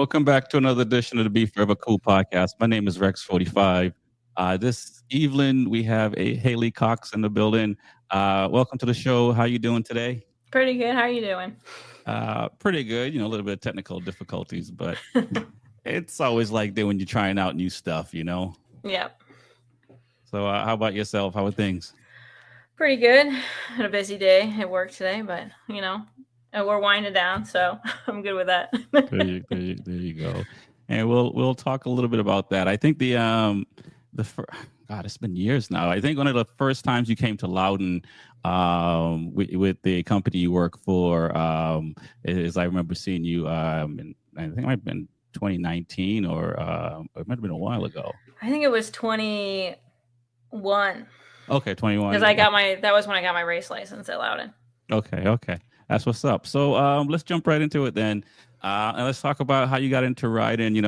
Welcome back to another edition of the B4evaKool Podcast. My name is Rex45. This evening we have a Hayley Cox in the building. Welcome to the show. How you doing today? Pretty good. How are you doing? Pretty good. A little bit of technical difficulties, but it's always like that when you're trying out new stuff. Yep. So how about yourself? How are things? Pretty good. Had a busy day at work today, but we're winding down, so I'm good with that. There you go. And we'll talk a little bit about that. I think God, it's been years now. I think one of the first times you came to Loudon with the company you work for, is I remember seeing you. And I think it might have been 2019 or it might have been a while ago. I think it was 21. Okay, 21. Because that was when I got my race license at Loudon. Okay. That's what's up. So let's jump right into it then. And let's talk about how you got into riding,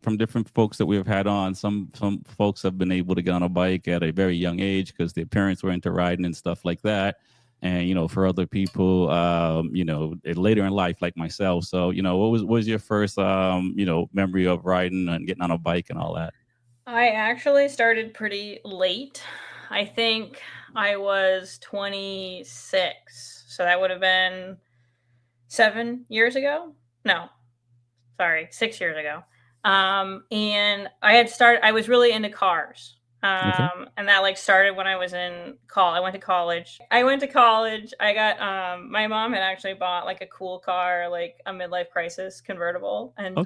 from different folks that we've had on. Some folks have been able to get on a bike at a very young age because their parents were into riding and stuff like that. And, for other people, later in life, like myself. So, what was your first, memory of riding and getting on a bike and all that? I actually started pretty late. I think I was 26. So that would have been 7 years ago. No, sorry, 6 years ago. And I was really into cars. And that started when I was in I went to college. I got, my mom had actually bought a cool car, a midlife crisis convertible. And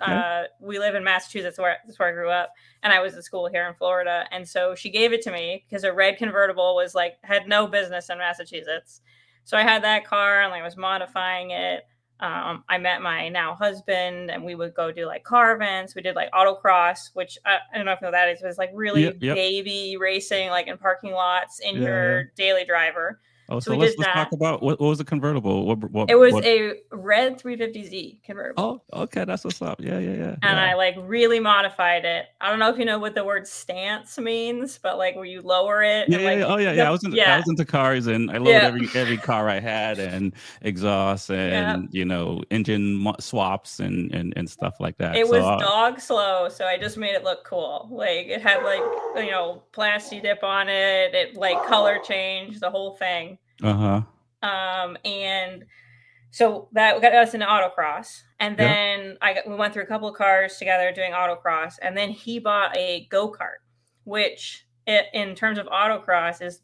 we live in Massachusetts, that's where I grew up. And I was at school here in Florida. And so she gave it to me because a red convertible was had no business in Massachusetts. So I had that car and I was modifying it. I met my now husband and we would go do car events. We did autocross, which I don't know if you know what that is. It was really baby racing, in parking lots in your daily driver. Oh, so let's talk about what was the convertible? It was a red 350Z convertible. Oh, okay, that's what's up. Yeah. And I really modified it. I don't know if you know what the word stance means, but where you lower it. I was into cars and I lowered every car I had and exhaust and engine swaps and stuff like that. It was dog slow, so I just made it look cool. It had plasti dip on it. It color changed, the whole thing. And so that got us into autocross, and then we went through a couple of cars together doing autocross, and then he bought a go-kart, which in terms of autocross is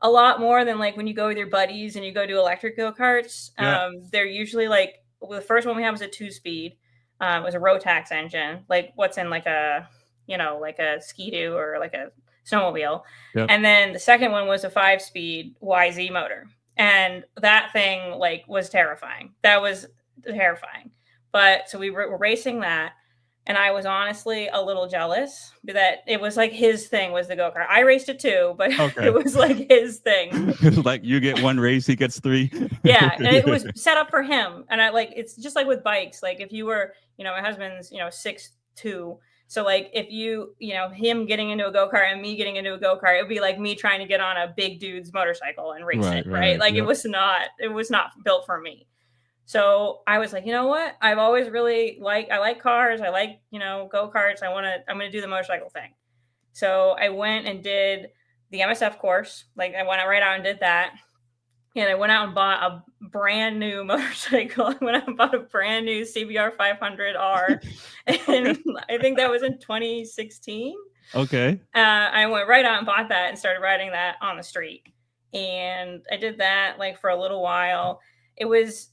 a lot more than when you go with your buddies and you go do electric go-karts. They're usually the first one we had was a 2-speed. It was a Rotax engine, what's in a Ski-Doo or a snowmobile. And then the second one was a 5-speed YZ motor. And that thing was terrifying. That was terrifying. But so we were racing that. And I was honestly a little jealous that it was his thing was the go-kart. I raced it too, but it was his thing. You get one race, he gets 3. Yeah. And it was set up for him. And it's just with bikes. If you were, my husband's, 6'2". So if him getting into a go-kart and me getting into a go-kart, it would be me trying to get on a big dude's motorcycle and race it, right? It was not built for me. So I was you know what? I've always really I like cars. I like, go-karts. I'm going to do the motorcycle thing. So I went and did the MSF course. I went right out and did that. And I went out and bought a brand new motorcycle. I went out and bought a brand new CBR 500R. And I think that was in 2016. Okay. I went right out and bought that and started riding that on the street. And I did that for a little while. It was,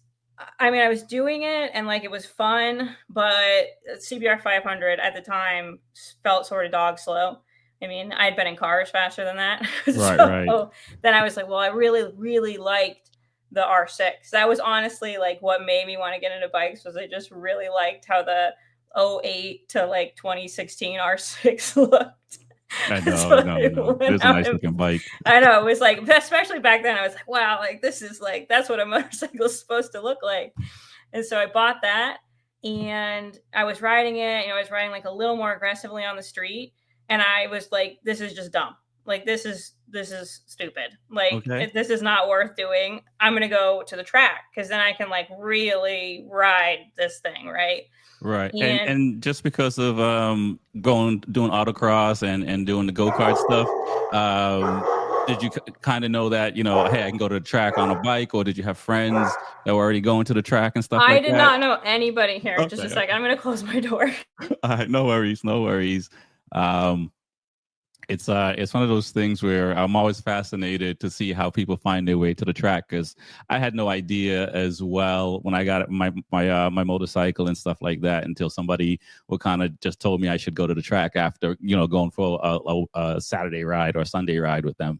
I was doing it and it was fun, but CBR 500 at the time felt sort of dog slow. I'd been in cars faster than that. Right. Then I was well, I really, really liked the R6. That was honestly what made me want to get into bikes was I just really liked how the 08 to 2016 R6 looked. I know. No. It's a nice looking bike. I know. It was especially back then, I was wow, this is that's what a motorcycle is supposed to look like. And so I bought that and I was riding it. I was riding a little more aggressively on the street. And I was this is just dumb. Like, this is stupid. Like, Okay. this is not worth doing. I'm going to go to the track because then I can like really ride this thing. Right. Right. And And just because of doing autocross and doing the go-kart stuff, did you kind of know that, hey, I can go to the track on a bike, or did you have friends that were already going to the track and stuff I like did that? not know anybody here. Just a Okay. second. I'm going to close my door. All right, no worries, no worries. It's one of those things where I'm always fascinated to see how people find their way to the track, because I had no idea as well when I got my motorcycle and stuff like that until somebody would kind of just told me I should go to the track after going for a Saturday ride or a Sunday ride with them.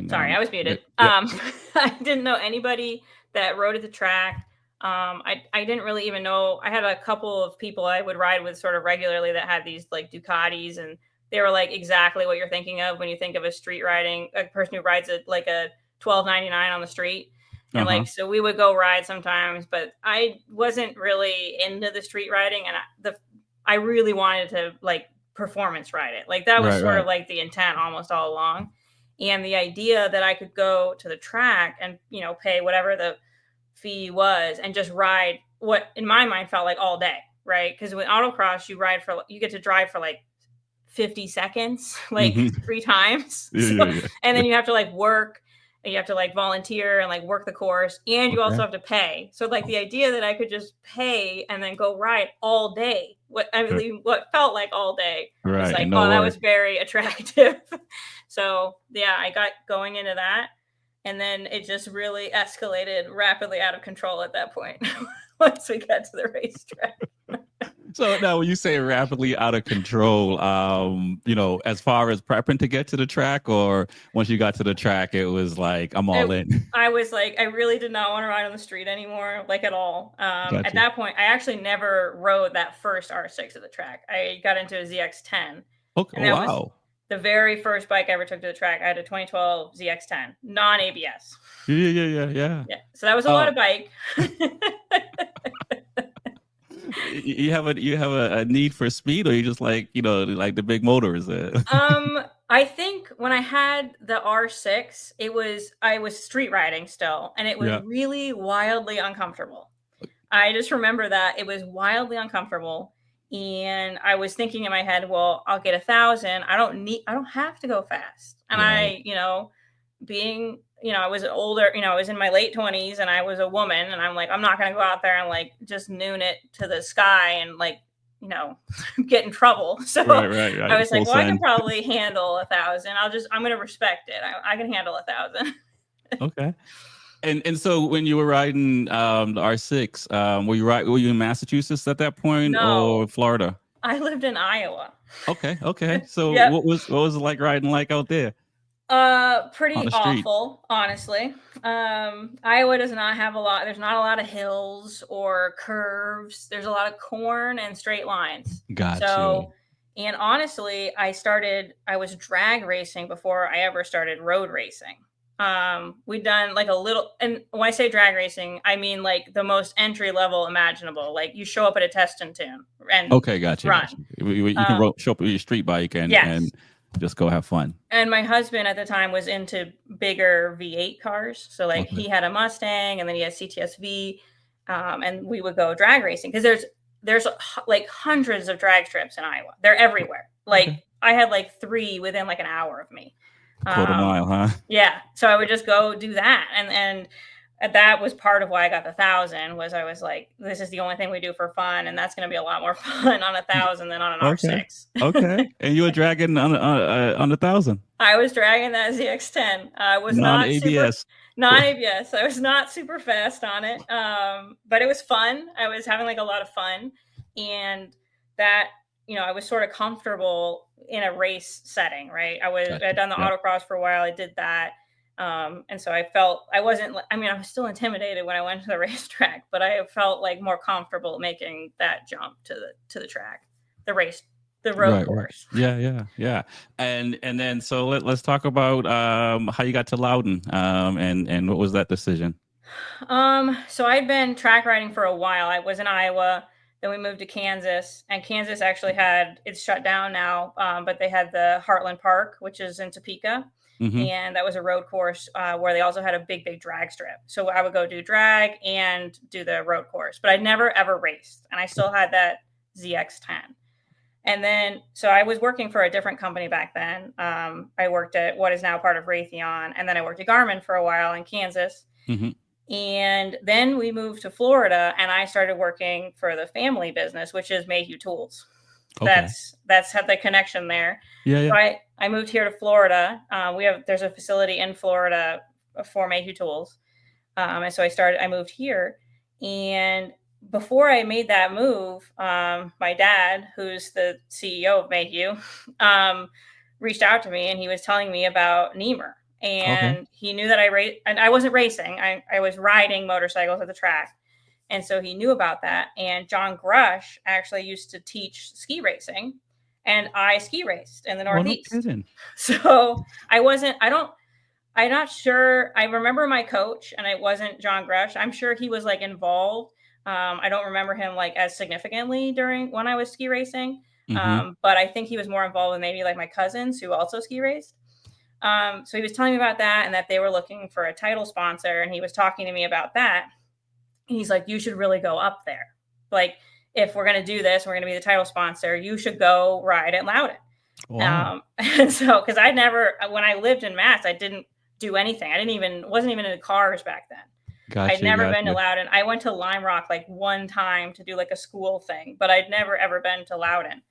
Sorry, I was muted. Yeah. I didn't know anybody that rode at the track. I didn't really even know. I had a couple of people I would ride with sort of regularly that had these like Ducatis, and they were like exactly what you're thinking of when you think of a street riding, a person who rides like a 12.99 on the street. And like, so we would go ride sometimes, but I wasn't really into the street riding, and I really wanted to like performance ride it. Like that was sort of like the intent almost all along. And the idea that I could go to the track and, pay whatever the fee was and just ride what in my mind felt like all day, right? Because with autocross, you get to drive for like 50 seconds, like 3 times. And then you have to like work, and you have to like volunteer and like work the course, and you also have to pay. So like the idea that I could just pay and then go ride all day, what felt like all day, was like, that was very attractive. So yeah, I got going into that, and then it just really escalated rapidly out of control at that point once we got to the racetrack. So now when you say rapidly out of control, as far as prepping to get to the track, or once you got to the track, it was like, I'm all in. I was like, I really did not want to ride on the street anymore, like at all. Gotcha. At that point, I actually never rode that first R6 at the track. I got into a ZX10. Okay. And that was the very first bike I ever took to the track. I had a 2012 ZX10, non-ABS. Yeah. So that was a lot of bike. You have a need for speed, or you just like like the big motors? I think when I had the R6, I was street riding still, and it was really wildly uncomfortable. I just remember that it was wildly uncomfortable, and I was thinking in my head, well, I'll get 1,000. I don't have to go fast. And I was older, I was in my late 20s, and I was a woman, and I'm like, I'm not going to go out there and like just noon it to the sky and like, get in trouble. So right. I was like, well, I can probably handle 1,000. I'm going to respect it. I can handle 1,000. Okay. And so when you were riding the R6, were you in Massachusetts at that point, or Florida? I lived in Iowa. Okay. So what was it like riding like out there? Pretty awful, honestly. Iowa does not have there's not a lot of hills or curves. There's a lot of corn and straight lines. Gotcha. So, and honestly, I was drag racing before I ever started road racing. We'd done like a little, and when I say drag racing, I mean like the most entry level imaginable. Like you show up at a test and tune and gotcha. run. You can show up with your street bike and just go have fun. And my husband at the time was into bigger V8 cars. So like he had a Mustang, and then he had CTS-V, and we would go drag racing because there's like hundreds of drag strips in Iowa. They're everywhere. Like I had like 3 within like an hour of me. Quarter mile, huh? Yeah. So I would just go do that. And that was part of why I got the 1,000, was I was like, this is the only thing we do for fun. And that's going to be a lot more fun on 1,000 than on an R6. Okay. And you were dragging on 1,000. I was dragging that ZX10. I was non-ABS. Non-ABS. I was not super fast on it. But it was fun. I was having like a lot of fun. And that, I was sort of comfortable in a race setting, right? I'd done the autocross for a while. I did that. And so I felt I was still intimidated when I went to the racetrack, but I felt like more comfortable making that jump to the track, the road course. Right. Yeah. And then, so let's talk about, how you got to Loudon, and what was that decision? So I'd been track riding for a while. I was in Iowa. Then we moved to Kansas, and Kansas actually it's shut down now, but they had the Heartland Park, which is in Topeka. Mm-hmm. And that was a road course where they also had a big drag strip. So I would go do drag and do the road course, but I never ever raced. And I still had that ZX10. And then, so I was working for a different company back then. I worked at what is now part of Raytheon. And then I worked at Garmin for a while in Kansas. Mm-hmm. And then we moved to Florida, and I started working for the family business, which is Mayhew Tools. Okay. That's had the connection there. Yeah. So I moved here to Florida. There's a facility in Florida for Mayhew Tools. And so I moved here. And before I made that move, my dad, who's the CEO of Mayhew, reached out to me, and he was telling me about Niemer. And he knew that I wasn't racing. I was riding motorcycles at the track. And so he knew about that. And John Grush actually used to teach ski racing, and I ski raced in the Northeast. No kidding. So I'm not sure. I remember my coach, and it wasn't John Grush. I'm sure he was like involved. I don't remember him like as significantly when I was ski racing. Mm-hmm. But I think he was more involved with maybe like my cousins who also ski raced. So he was telling me about that, and that they were looking for a title sponsor, and he was talking to me about that. And he's like, you should really go up there. Like, if we're going to do this, we're going to be the title sponsor, you should go ride at Loudon. Wow. And so, because when I lived in Mass, I didn't do anything. Wasn't even in cars back then. Gotcha, I'd never been to Loudon. I went to Lime Rock like one time to do like a school thing, but I'd never ever been to Loudon.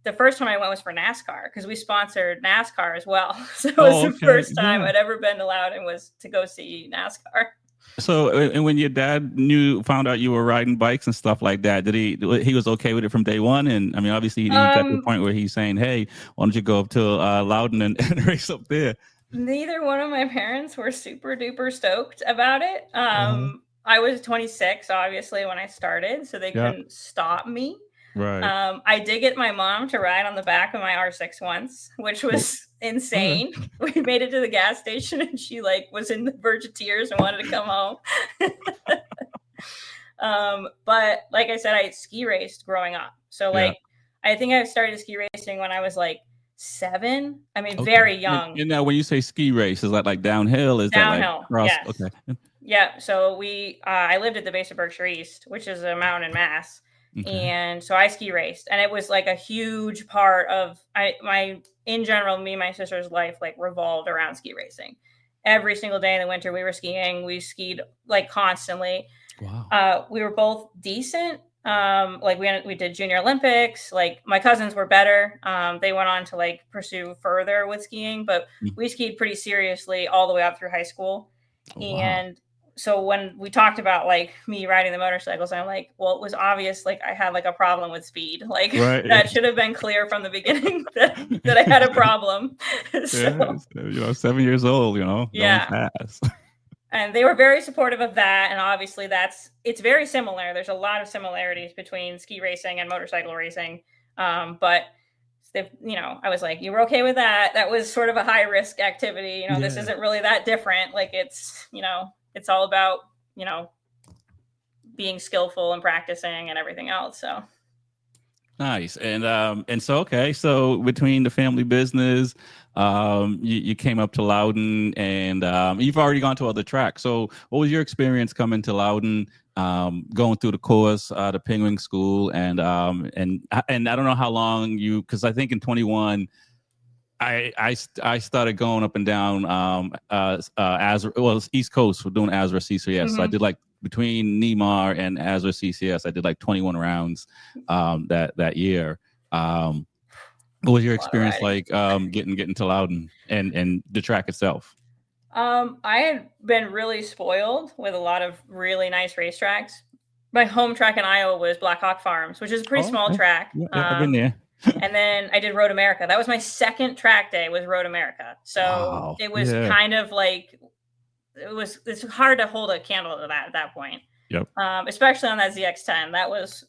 The first time I went was for NASCAR, because we sponsored NASCAR as well. So it was the first time I'd ever been to Loudon was to go see NASCAR. So, and when your dad found out you were riding bikes and stuff like that, he was okay with it from day one? And I mean, obviously he got to the point where he's saying, hey, why don't you go up to Loudon and race up there? Neither one of my parents were super duper stoked about it. I was 26, obviously, when I started, so they couldn't stop me. Right. I did get my mom to ride on the back of my R6 once, which was insane. Okay. We made it to the gas station, and she was in the verge of tears and wanted to come home. But like I said, I ski raced growing up. So I think I started ski racing when I was 7. I mean, very young. And now when you say ski race, is that like downhill? Is downhill? That yes. Okay. Yeah. So I lived at the base of Berkshire East, which is a mountain in Mass. Okay. And so I ski raced, and it was a huge part of me and my sister's life revolved around ski racing. Every single day in the winter we were skiing. We skied constantly. Wow. We were both decent. We did junior Olympics. My cousins were better. They went on to pursue further with skiing, but we skied pretty seriously all the way up through high school. Wow. And so when we talked about me riding the motorcycles, I'm well, it was obvious I had a problem with speed. Right. That should have been clear from the beginning that I had a problem. So, yeah, 7 years old, going fast. And they were very supportive of that. And obviously it's very similar. There's a lot of similarities between ski racing and motorcycle racing. But I was you were okay with that. That was sort of a high risk activity. This isn't really that different. It's all about, being skillful and practicing and everything else. So nice. And so between the family business, you came up to Loudon, and you've already gone to other tracks. So what was your experience coming to Loudon, going through the course, the Penguin School, and I don't know how long because I think in 21, I started going up and down East Coast for doing Azra CCS. Mm-hmm. So I did between Neymar and Azra CCS, I did 21 rounds that year. What was your experience getting to Loudon and the track itself? I had been really spoiled with a lot of really nice racetracks. My home track in Iowa was Black Hawk Farms, which is a pretty small track. Yeah, I've been there. And then I did Road America. That was my second track day, was Road America. So it was kind of it's hard to hold a candle to that at that point. Yep. Especially on that ZX10. That was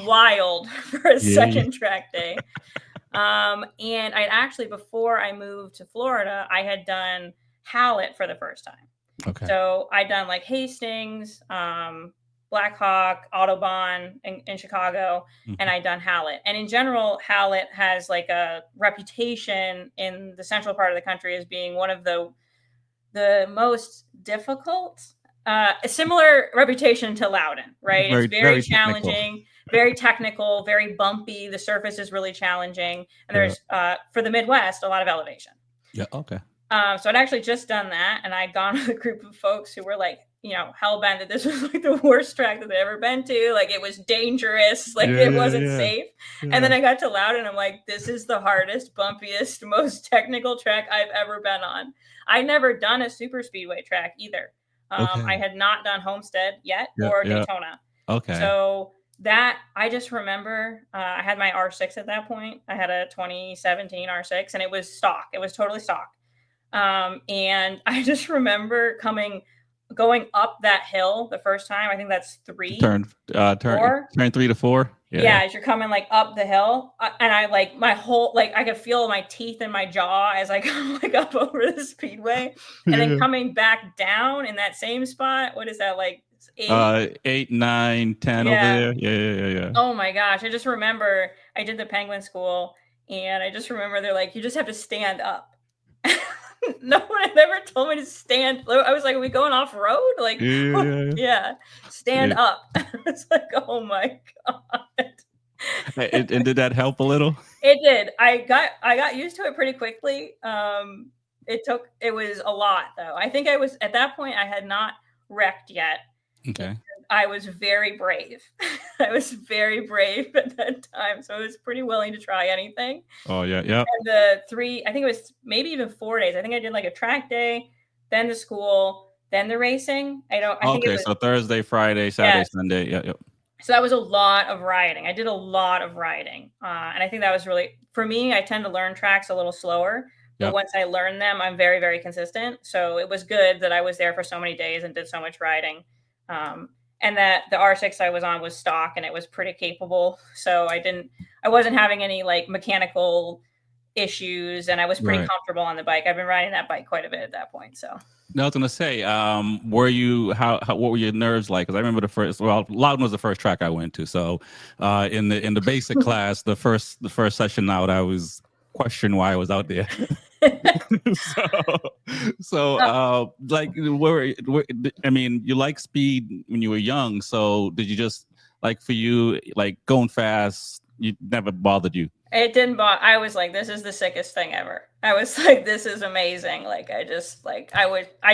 wild for a second track day. And I'd actually, before I moved to Florida, I had done Hallett for the first time. Okay. So I'd done Hastings, Black Hawk, Autobahn in Chicago, and I'd done Hallett. And in general, Hallett has like a reputation in the central part of the country as being one of the most difficult, a similar reputation to Loudon, right? Very, It's very technical. challenging, very technical, very bumpy. The surface is really challenging. And there's, for the Midwest, a lot of elevation. Yeah. Okay. So I'd actually just done that, and I'd gone with a group of folks who were like, hell bent that this was like the worst track that they'd ever been to. Like, it was dangerous, like it wasn't safe. Yeah. And then I got to Loudon, and I'm like, this is the hardest, bumpiest, most technical track I've ever been on. I'd never done a super speedway track either. I had not done Homestead yet or Daytona. Okay. So that, I just remember I had my R6 at that point. I had a 2017 R6, and it was stock. It was totally stock. And I just remember going up that hill the first time. I think that's 3. Turn 3 to 4. Yeah, as you're coming like up the hill, and I like my whole, like I could feel my teeth in my jaw as I come like up over the speedway, and then coming back down in that same spot. What is that, like 8, 9, 10 over there? Yeah. Oh my gosh! I just remember I did the Penguin School, and I just remember they're like, you just have to stand up. No one had ever told me to stand. I was like, are we going off road? Like, stand up. I was like, oh my God. And did that help a little? It did. I got used to it pretty quickly. It was a lot though. I think at that point I had not wrecked yet. Okay. I was very brave. I was very brave at that time. So I was pretty willing to try anything. Oh, yeah. Yeah. And the 3, I think it was maybe even 4 days. I think I did like a track day, then the school, then the racing. I think it was, so Thursday, Friday, Saturday, Sunday. Yeah. So that was a lot of riding. I did a lot of riding. And I think that was really, for me, I tend to learn tracks a little slower. But once I learn them, I'm very, very consistent. So it was good that I was there for so many days and did so much riding. And that the R6 I was on was stock, and it was pretty capable. So I wasn't having any like mechanical issues, and I was pretty comfortable on the bike. I've been riding that bike quite a bit at that point. So no, I was gonna say, were you what were your nerves like? Because I remember Loudon was the first track I went to. So in the basic class, the first session out, I was questioning why I was out there. Like, I mean, you like speed when you were young. So did you just, like, for you, like going fast, you never bothered you? It didn't bother. I was like, this is the sickest thing ever. I was like, this is amazing. Like, I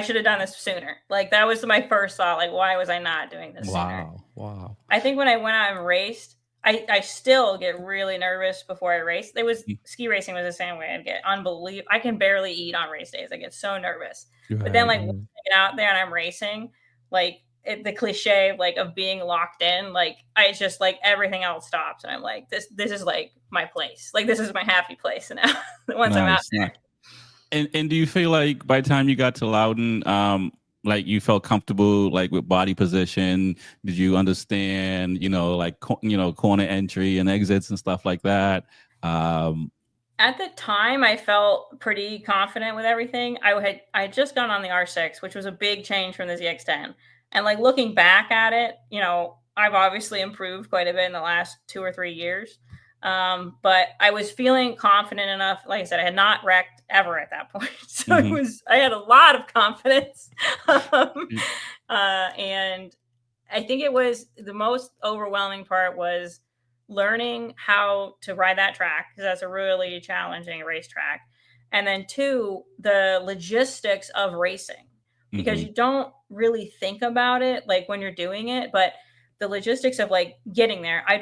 should have done this sooner. Like, that was my first thought. Like, why was I not doing this sooner? Wow. I think when I went out and raced, I still get really nervous before I race. Ski racing was the same way. I'd get unbelievable. I can barely eat on race days. I get so nervous. But then, like, when I get out there and I'm racing, like, the cliche of being locked in, like, I just, like, everything else stops, and I'm like, this is like my place. Like, this is my happy place now. Once I'm out there. And do you feel like by the time you got to Loudon, like you felt comfortable, like with body position? Did you understand, corner entry and exits and stuff like that? At the time, I felt pretty confident with everything. I had just gone on the R6, which was a big change from the ZX10. And like looking back at it, I've obviously improved quite a bit in the last 2 or 3 years. But I was feeling confident enough. Like I said, I had not wrecked ever at that point. So I had a lot of confidence. And I think it was the most overwhelming part was learning how to ride that track, because that's a really challenging racetrack. And then 2, the logistics of racing, because you don't really think about it like when you're doing it, but the logistics of like getting there. I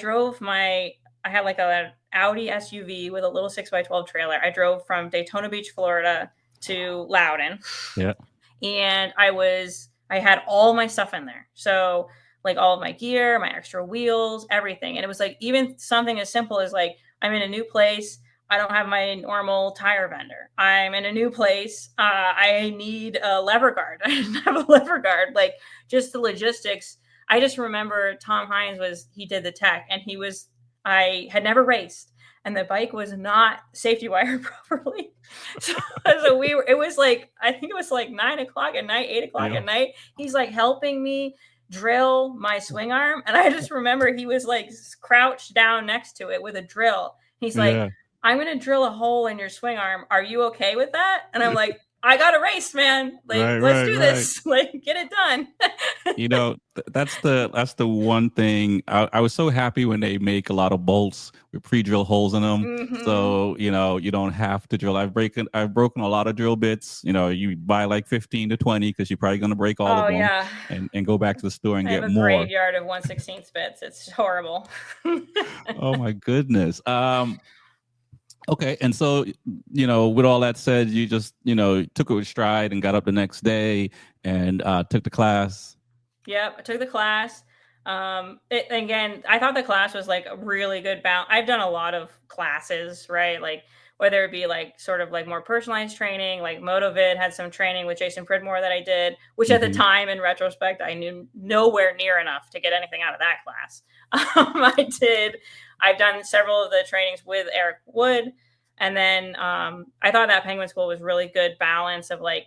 had like an Audi SUV with a little 6x12 trailer. I drove from Daytona Beach, Florida to Loudon. Yeah. And I had all my stuff in there. So like all of my gear, my extra wheels, everything. And it was like even something as simple as like, I'm in a new place. I don't have my normal tire vendor. I'm in a new place. I need a lever guard. I didn't have a lever guard. Like just the logistics. I just remember Tom Hines he did the tech, and I had never raced, and the bike was not safety wired properly. So it was like, I think it was like 9 o'clock at night, 8 o'clock at night. He's like helping me drill my swing arm. And I just remember he was like crouched down next to it with a drill. He's like, Yeah. I'm going to drill a hole in your swing arm. Are you okay with that? And I'm like, I got a race, man. Like, let's do this. Like, get it done. That's the one thing. I was so happy when they make a lot of bolts with pre-drill holes in them. Mhm. So, you don't have to drill. I've broken a lot of drill bits. You buy like 15 to 20 because you're probably going to break all of them. Yeah. And go back to the store and I get have a more. graveyard of 1/16 bits. It's horrible. Oh my goodness. Okay. And so, with all that said, you just, took it with stride and got up the next day and took the class. Yep. I took the class. Again, I thought the class was like a really good balance. I've done a lot of classes, right? Like whether it be like sort of like more personalized training, like Motovid had some training with Jason Pridmore that I did, which at the time in retrospect, I knew nowhere near enough to get anything out of that class. I've done several of the trainings with Eric Wood. And then I thought that Penguin School was really good balance of like,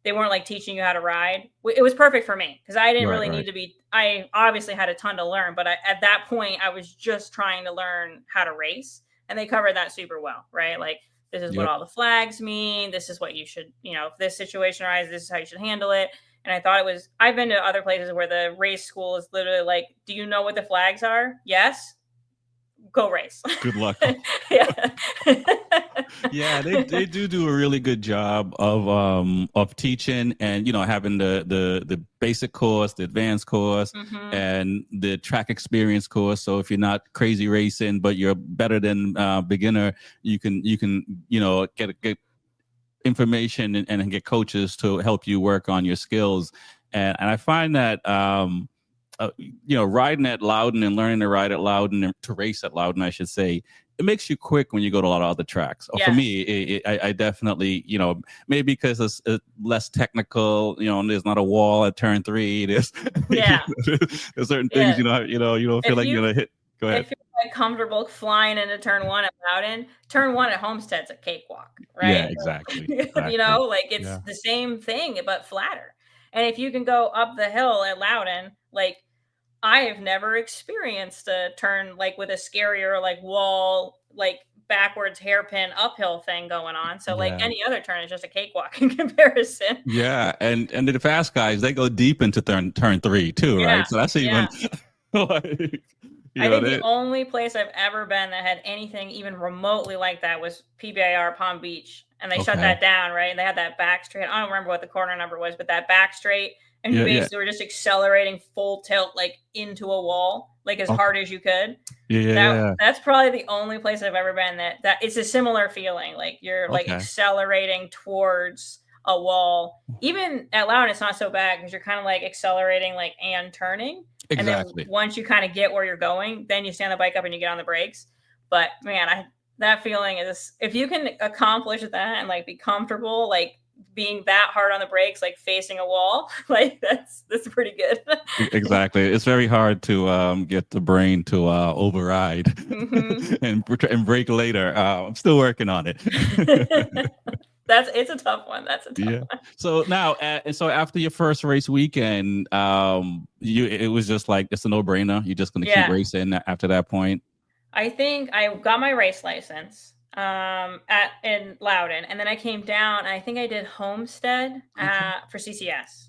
they weren't like teaching you how to ride. It was perfect for me because I didn't really need to be, I obviously had a ton to learn, but at that point I was just trying to learn how to race, and they covered that super well, right? Like, this is what all the flags mean. This is what you should, if this situation arises, this is how you should handle it. And I thought I've been to other places where the race school is literally like, do you know what the flags are? Yes. Go race. Good luck. Yeah. Yeah, they do a really good job of teaching and having the basic course, the advanced course, and the track experience course. So if you're not crazy racing but you're better than beginner, you can get information and get coaches to help you work on your skills. And I find that riding at Loudon and learning to ride at Loudon and to race at Loudon, I should say, it makes you quick when you go to a lot of other tracks. For me, I definitely, maybe because it's less technical, and there's not a wall at turn 3. There's certain things, you don't feel like you're going to hit. Go ahead. If you're like comfortable flying into turn 1 at Loudon, turn 1 at Homestead's a cakewalk, right? Yeah, exactly. Like it's the same thing, but flatter. And if you can go up the hill at Loudon, like, I have never experienced a turn like with a scarier like wall, like backwards hairpin uphill thing going on. So like any other turn is just a cakewalk in comparison. Yeah, and the fast guys, they go deep into turn 3 too, right? So that's even like, I think the only place I've ever been that had anything even remotely like that was PBIR Palm Beach, and they shut that down, right? And they had that back straight. I don't remember what the corner number was, but that back straight. And you basically were just accelerating full tilt, like into a wall, like as hard as you could. That's probably the only place I've ever been that it's a similar feeling. Like you're like accelerating towards a wall. Even at Loudon, it's not so bad because you're kind of like accelerating like and turning. Exactly. And then once you kind of get where you're going, then you stand the bike up and you get on the brakes. But man, that feeling is, if you can accomplish that and like be comfortable, like being that hard on the brakes, like facing a wall, like that's pretty good. Exactly. It's very hard to get the brain to override and brake later. I'm still working on it. It's a tough one. That's a tough one. So now, so after your first race weekend, it was just like, it's a no-brainer. You're just going to keep racing after that point. I think I got my race license in Loudon, and then I came down and I think I did Homestead for CCS.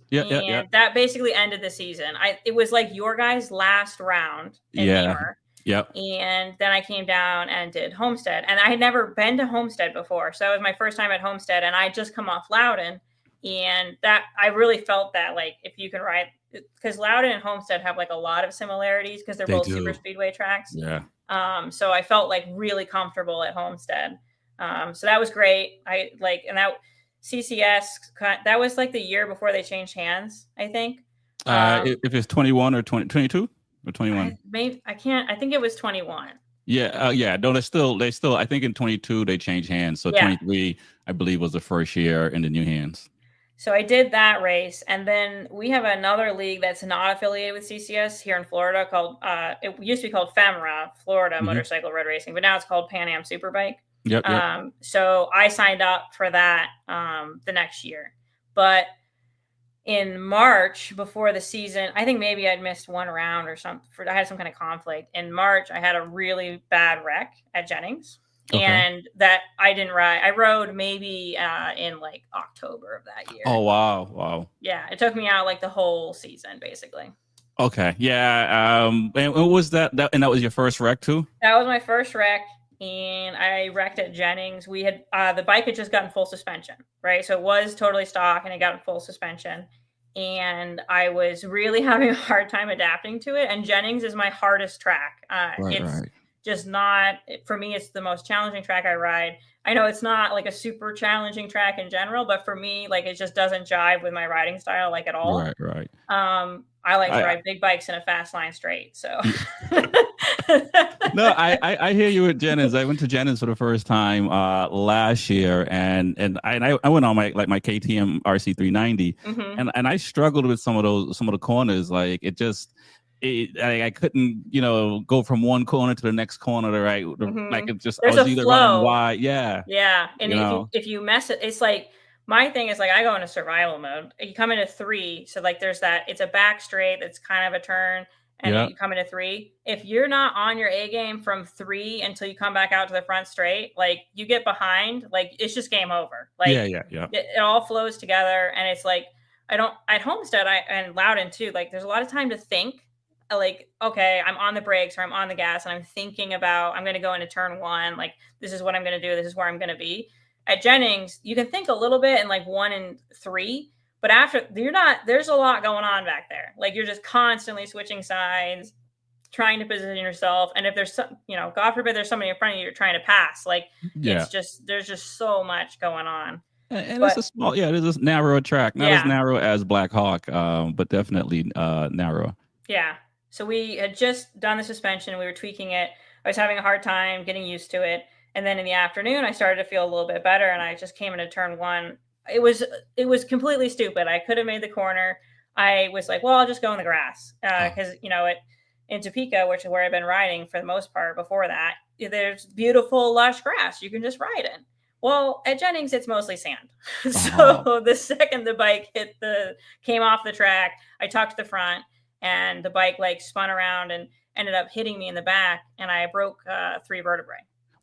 That basically ended the season. It was like your guys' last round in Beamer. Yep. And then I came down and did Homestead, and I had never been to Homestead before, so it was my first time at Homestead, and I just come off Loudon, and that I really felt that like if you can ride, because Loudon and Homestead have like a lot of similarities because they're both super speedway tracks. Yeah. So I felt like really comfortable at Homestead. So that was great. I like, and that CCS, that was like the year before they changed hands, I think. If it's 21 or 22 or 21, I can't, I think it was 21. Yeah. No, they still, I think in 22 they changed hands. So 23, I believe, was the first year in the new hands. So I did that race, and then we have another league that's not affiliated with CCS here in Florida called, it used to be called FEMRA, Florida Motorcycle Road Racing, but now it's called Pan Am Superbike. So I signed up for that the next year. But in March before the season, I think maybe I'd missed one round or something. I had some kind of conflict. In March, I had a really bad wreck at Jennings. Okay. And that I didn't ride. I rode maybe in like October of that year. Oh, wow. Yeah, it took me out like the whole season, basically. Okay. Yeah. And what was that? And that was your first wreck too? That was my first wreck. And I wrecked at Jennings. We had the bike had just gotten full suspension, right? So it was totally stock and it got full suspension. And I was really having a hard time adapting to it. And Jennings is my hardest track. It's just not, for me, it's the most challenging track I ride. I know it's not like a super challenging track in general, but for me, like it just doesn't jive with my riding style like at all. Right. I like to ride big bikes in a fast line straight. So no, I hear you at Jennings. I went to Jennings for the first time last year, and I went on my KTM RC390, and I struggled with some of the corners. Like I couldn't, go from one corner to the next corner to right. Like it just, there's I was a either flow. running wide, yeah. And if you mess it, it's like. My thing is like I go into survival mode. You come into 3, so like there's that. It's a back straight that's kind of a turn, and then you come into 3. If you're not on your A game from 3 until you come back out to the front straight, like you get behind, like it's just game over. Like it all flows together, and it's like I don't at Homestead and Loudon too. Like there's a lot of time to think. Like okay, I'm on the brakes or I'm on the gas, and I'm thinking about I'm going to go into turn 1. Like this is what I'm going to do. This is where I'm going to be. At Jennings, you can think a little bit in like 1 and 3, but after there's a lot going on back there. Like you're just constantly switching sides, trying to position yourself. And if there's some, God forbid there's somebody in front of you you're trying to pass, like it's just, there's just so much going on. And it's a small, it is a narrow track, not as narrow as Black Hawk, but definitely narrow. Yeah. So we had just done the suspension. We were tweaking it. I was having a hard time getting used to it. And then in the afternoon, I started to feel a little bit better, and I just came into turn 1. It was completely stupid. I could have made the corner. I was like, well, I'll just go in the grass because in Topeka, which is where I've been riding for the most part before that, there's beautiful lush grass you can just ride in. Well, at Jennings, it's mostly sand. So the second the bike came off the track, I tucked the front, and the bike like spun around and ended up hitting me in the back, and I broke 3 vertebrae.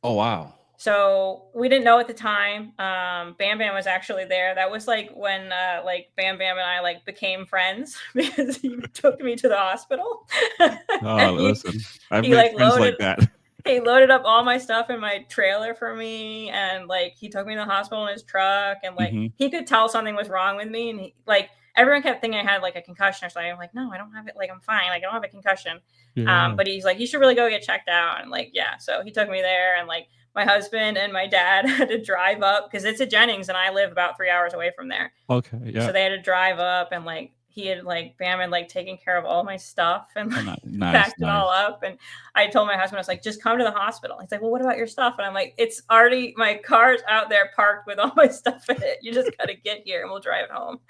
Oh, wow. So we didn't know at the time. Bam Bam was actually there. That was like when like Bam Bam and I like became friends because he took me to the hospital. Listen, I've made friends like that. He loaded up all my stuff in my trailer for me, and like he took me to the hospital in his truck, and like he could tell something was wrong with me, and he, like everyone kept thinking I had like a concussion or something. I'm like, no, I don't have it. Like I'm fine. Like I don't have a concussion. But he's like, you should really go get checked out. And like, yeah. So he took me there, and like my husband and my dad had to drive up because it's a Jennings and I live about 3 hours away from there. Okay. Yeah. So they had to drive up, and like he had like Bam had like taken care of all my stuff and like packed it all up. And I told my husband, I was like, just come to the hospital. He's like, well, what about your stuff? And I'm like, it's already, my car's out there parked with all my stuff in it. You just got to get here and we'll drive home.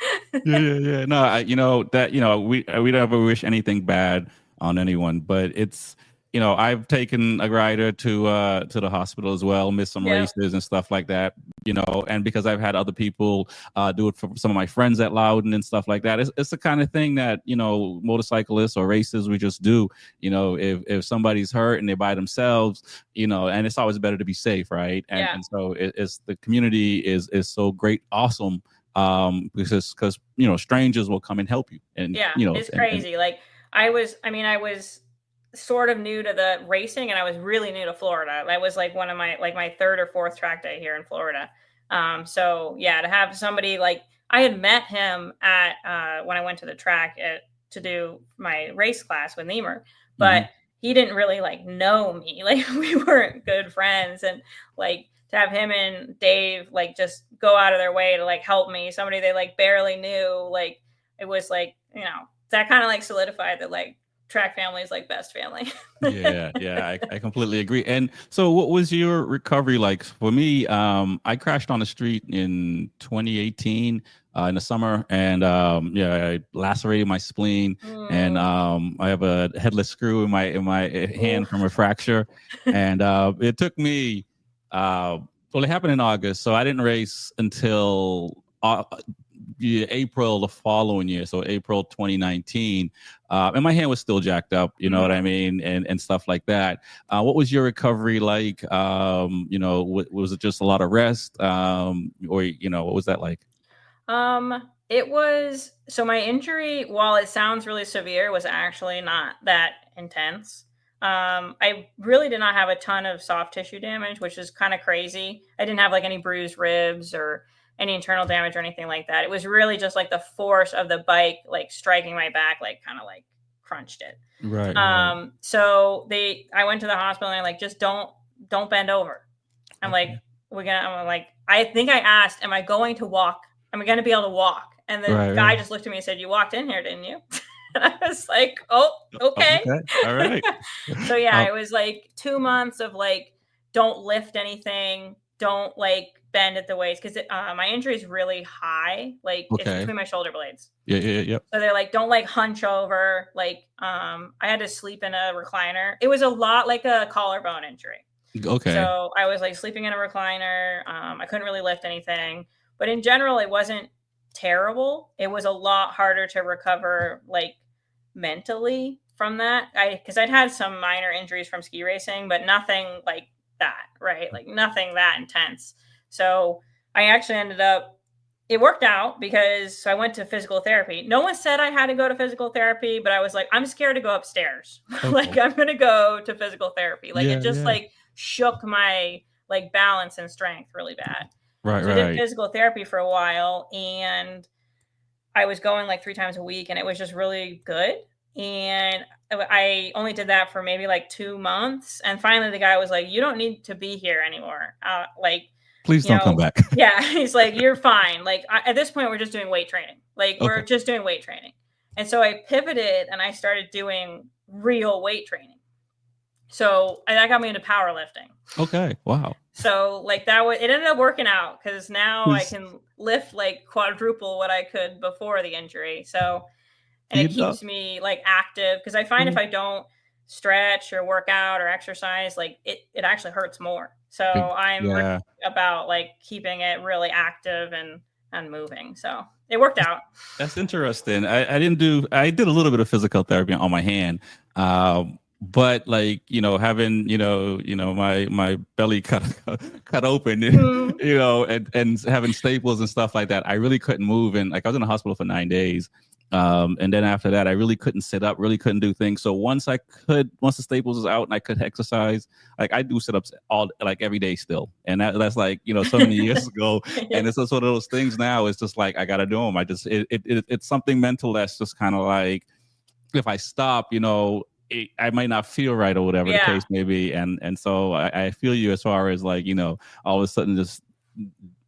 Yeah. No, we never wish anything bad on anyone, but it's, I've taken a rider to the hospital as well, missed some races and stuff like that, and because I've had other people do it for some of my friends at Loudon and stuff like that. It's the kind of thing that, motorcyclists or racers, we just do, if somebody's hurt and they're by themselves, and it's always better to be safe. Right. And so it's the community is so great. Awesome. Because strangers will come and help you. And, it's crazy. Like I was sort of new to the racing, and I was really new to Florida. That was like one of my my 3rd or 4th track day here in Florida. So yeah, to have somebody like I had met him at when I went to the track to do my race class with Niemer, but he didn't really like know me. Like we weren't good friends, and like to have him and Dave like just go out of their way to like help me, somebody they like barely knew, like it was like that kind of like solidified that like track family is like best family. I completely agree. And so what was your recovery like? For me, I crashed on the street in 2018 in the summer, and I lacerated my spleen, and I have a headless screw in my hand from a fracture, and it took me it happened in August, so I didn't race until April the following year, so April 2019, and my hand was still jacked up, you know what I mean, and stuff like that. What was your recovery like? Was it just a lot of rest, or what was that like? It was, so my injury, while it sounds really severe, was actually not that intense. I really did not have a ton of soft tissue damage, which is kind of crazy. I didn't have like any bruised ribs or any internal damage or anything like that. It was really just like the force of the bike, like striking my back, like kind of like crunched it. Right. So I went to the hospital and I like, just don't bend over. I'm like, I'm like, I think I asked, am I going to walk? Am I going to be able to walk? And the guy just looked at me and said, you walked in here, didn't you? And I was like, oh, okay. All right. So yeah, it was like 2 months of like, don't lift anything. Don't like bend at the waist. Cause my injury is really high. Like it's between my shoulder blades. Yeah. So they're like, don't like hunch over. Like, I had to sleep in a recliner. It was a lot like a collarbone injury. Okay. So I was like sleeping in a recliner. I couldn't really lift anything, but in general, it wasn't terrible. It was a lot harder to recover like mentally from that. Because I'd had some minor injuries from ski racing, but nothing like that, right? Like nothing that intense. So I actually ended up, it worked out because I went to physical therapy. No one said I had to go to physical therapy, but I was like, I'm scared to go upstairs. Like I'm going to go to physical therapy. Like it just like shook my like balance and strength really bad. Right. So I did physical therapy for a while and I was going like 3 times a week and it was just really good. And I only did that for maybe like 2 months. And finally the guy was like, you don't need to be here anymore. Please don't come back. Yeah. He's like, you're fine. Like at this point, we're just doing weight training. Like we're just doing weight training. And so I pivoted and I started doing real weight training. So that got me into powerlifting. Okay. Wow. So like it ended up working out because now I can lift like quadruple what I could before the injury. So, and it keeps me like active because I find if I don't stretch or work out or exercise, like it actually hurts more. So I'm really about like keeping it really active and moving. So it worked out. That's interesting. I did a little bit of physical therapy on my hand. But like, having, my belly cut open, and having staples and stuff like that, I really couldn't move. And like, I was in the hospital for 9 days. And then after that, I really couldn't sit up, really couldn't do things. So once the staples is out and I could exercise, like I do sit ups every day still. And that's like, so many years ago. And it's just one of those things now. It's just like, I got to do them. It's something mental that's just kind of like, if I stop, I might not feel right or whatever the case may be. And so I feel you as far as like, all of a sudden just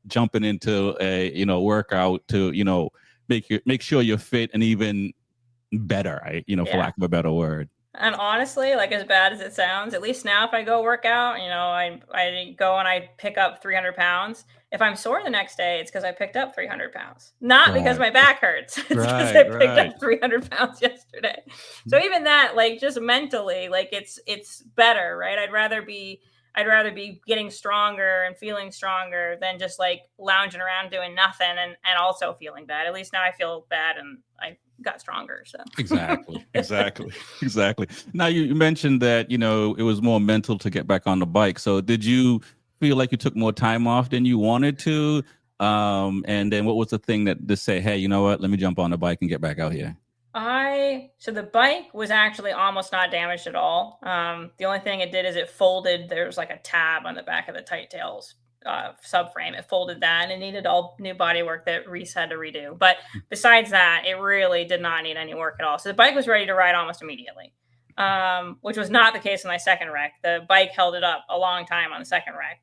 jumping into a, workout to, make sure you're fit and even better, for lack of a better word. And honestly, like as bad as it sounds, at least now if I go work out, I go and I pick up 300 pounds. If I'm sore the next day, it's because I picked up 300 pounds, not because my back hurts. It's because I picked up 300 pounds yesterday. So even that, like just mentally, like it's better, right? I'd rather be getting stronger and feeling stronger than just like lounging around doing nothing and also feeling bad. At least now I feel bad and I got stronger. So exactly. Now you mentioned that, it was more mental to get back on the bike. So did you feel like you took more time off than you wanted to? And then what was the thing that to say, hey, you know what, let me jump on the bike and get back out here? So the bike was actually almost not damaged at all. The only thing it did is it folded. There was like a tab on the back of the tight tails subframe. It folded that and it needed all new body work that Reese had to redo. But besides that, it really did not need any work at all. So the bike was ready to ride almost immediately, which was not the case in my second wreck. The bike held it up a long time on the second wreck.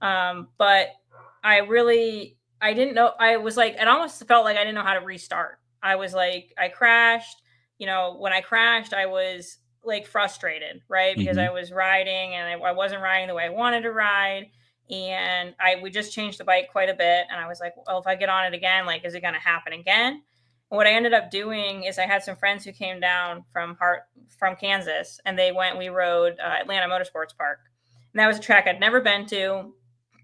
But I didn't know. I was like, it almost felt like I didn't know how to restart. I was like, I crashed. When I crashed, I was like frustrated, right? Because I was riding and I wasn't riding the way I wanted to ride. And we just changed the bike quite a bit. And I was like, well, if I get on it again, like, is it going to happen again? And what I ended up doing is I had some friends who came down from Kansas and we rode Atlanta Motorsports Park. And that was a track I'd never been to.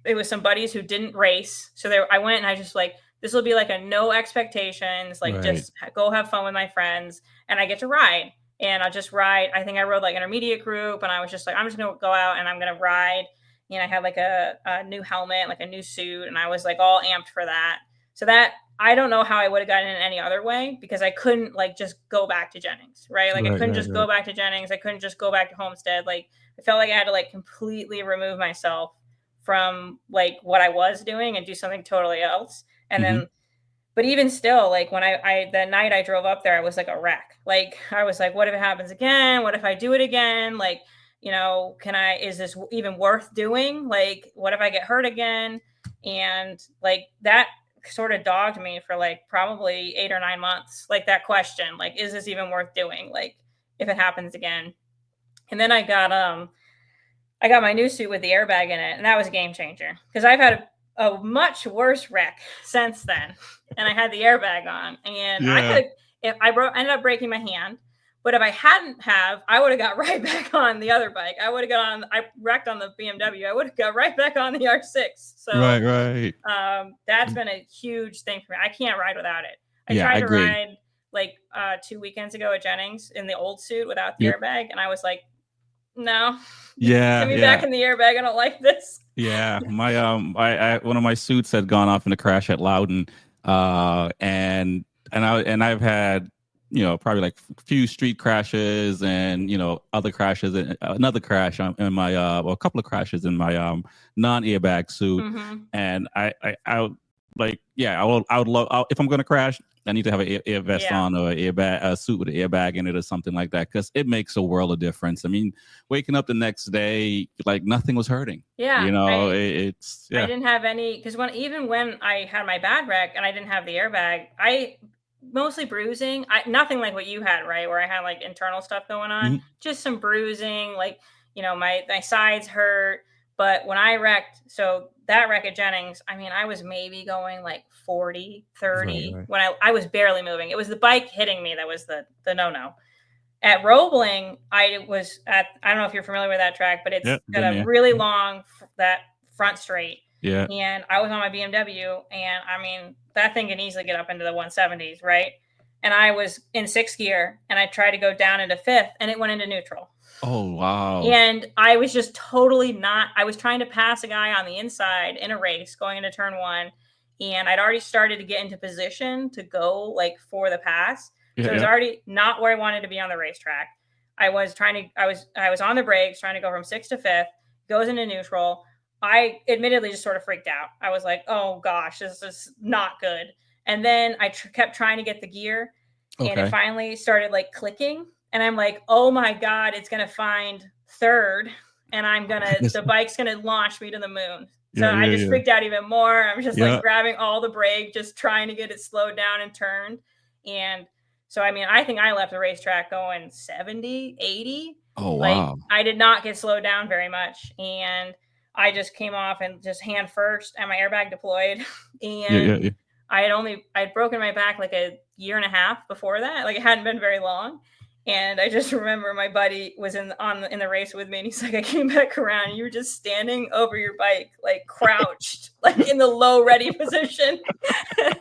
It was some buddies who didn't race. So I went and I just like This will be like a no expectations, like Right. just go have fun with my friends, and I get to ride. And I'll just ride. I think I rode like intermediate group, and I was just like, I'm just gonna go out and I'm gonna ride. And I had like a new helmet, like a new suit, and I was like all amped for that. So that I don't know how I would have gotten in any other way, because I couldn't like just go back to Jennings, right? Like I Right. couldn't Right. just Right. go back to Jennings. I couldn't just go back to Homestead. Like I felt like I had to like completely remove myself from like what I was doing and do something totally else. And Mm-hmm. then, but even still, like when I the night I drove up there, I was like a wreck. Like I was like, what if it happens again? What if I do it again? Like, is this even worth doing? Like, what if I get hurt again? And like that sort of dogged me for like probably 8 or 9 months. Like that question, like, is this even worth doing? Like if it happens again. And then I got my new suit with the airbag in it, and that was a game changer, because I've had a much worse wreck since then, and I had the airbag on, and I Yeah. could if I ended up breaking my hand, but if I hadn't have, I would have got right back on the other bike. I wrecked on the BMW. I would have got right back on the R6. So Right. Right. that's been a huge thing for me. I can't ride without it. I Yeah, I tried to agree. ride like 2 weekends ago at Jennings in the old suit without the Yep. airbag, and I was like, no, Yeah. get me back Yeah. in the airbag. I don't like this. Yeah. My I one of my suits had gone off in a crash at Loudon, and I've had probably like a few street crashes and other crashes and another crash in my well, a couple of crashes in my non-airbag suit. Mm-hmm. And I like, yeah, I would love, if I'm going to crash, I need to have an air vest Yeah. on, or a suit with an airbag in it or something like that, because it makes a world of difference. I mean, waking up the next day like nothing was hurting. Yeah. It's I yeah. didn't have any, because even when I had my bad wreck and I didn't have the airbag, I mostly bruising. Nothing like what you had, right? Where I had like internal stuff going on, Mhm. just some bruising, like, my sides hurt. But when I wrecked, so that wreck at Jennings, I mean, I was maybe going like 40, 30 Right. when I was barely moving. It was the bike hitting me that was the no-no. At Roebling, I don't know if you're familiar with that track, but it's Yep, got been a there. really long, that front straight. Yeah. And I was on my BMW, and I mean, that thing can easily get up into the 170s, right? And I was in sixth gear, and I tried to go down into fifth, and it went into neutral. Oh wow. And I was just totally not, I was trying to pass a guy on the inside in a race going into turn one. And I'd already started to get into position to go like for the pass. So it was already not where I wanted to be on the racetrack. I was on the brakes, trying to go from sixth to fifth, goes into neutral. I admittedly just sort of freaked out. I was like, oh gosh, this is not good. And then I kept trying to get the gear, and it finally started like clicking. And I'm like, oh my God, it's going to find third, and the bike's going to launch me to the moon. So I just freaked out even more. I'm just like grabbing all the brake, just trying to get it slowed down and turned. And so, I mean, I think I left the racetrack going 70, 80. Oh Like, wow. I did not get slowed down very much. And I just came off and just hand first, and my airbag deployed. And I'd broken my back like a year and a half before that. Like, it hadn't been very long. And I just remember my buddy was in the race with me, and he's like, I came back around, and you were just standing over your bike, like crouched, like in the low ready position. And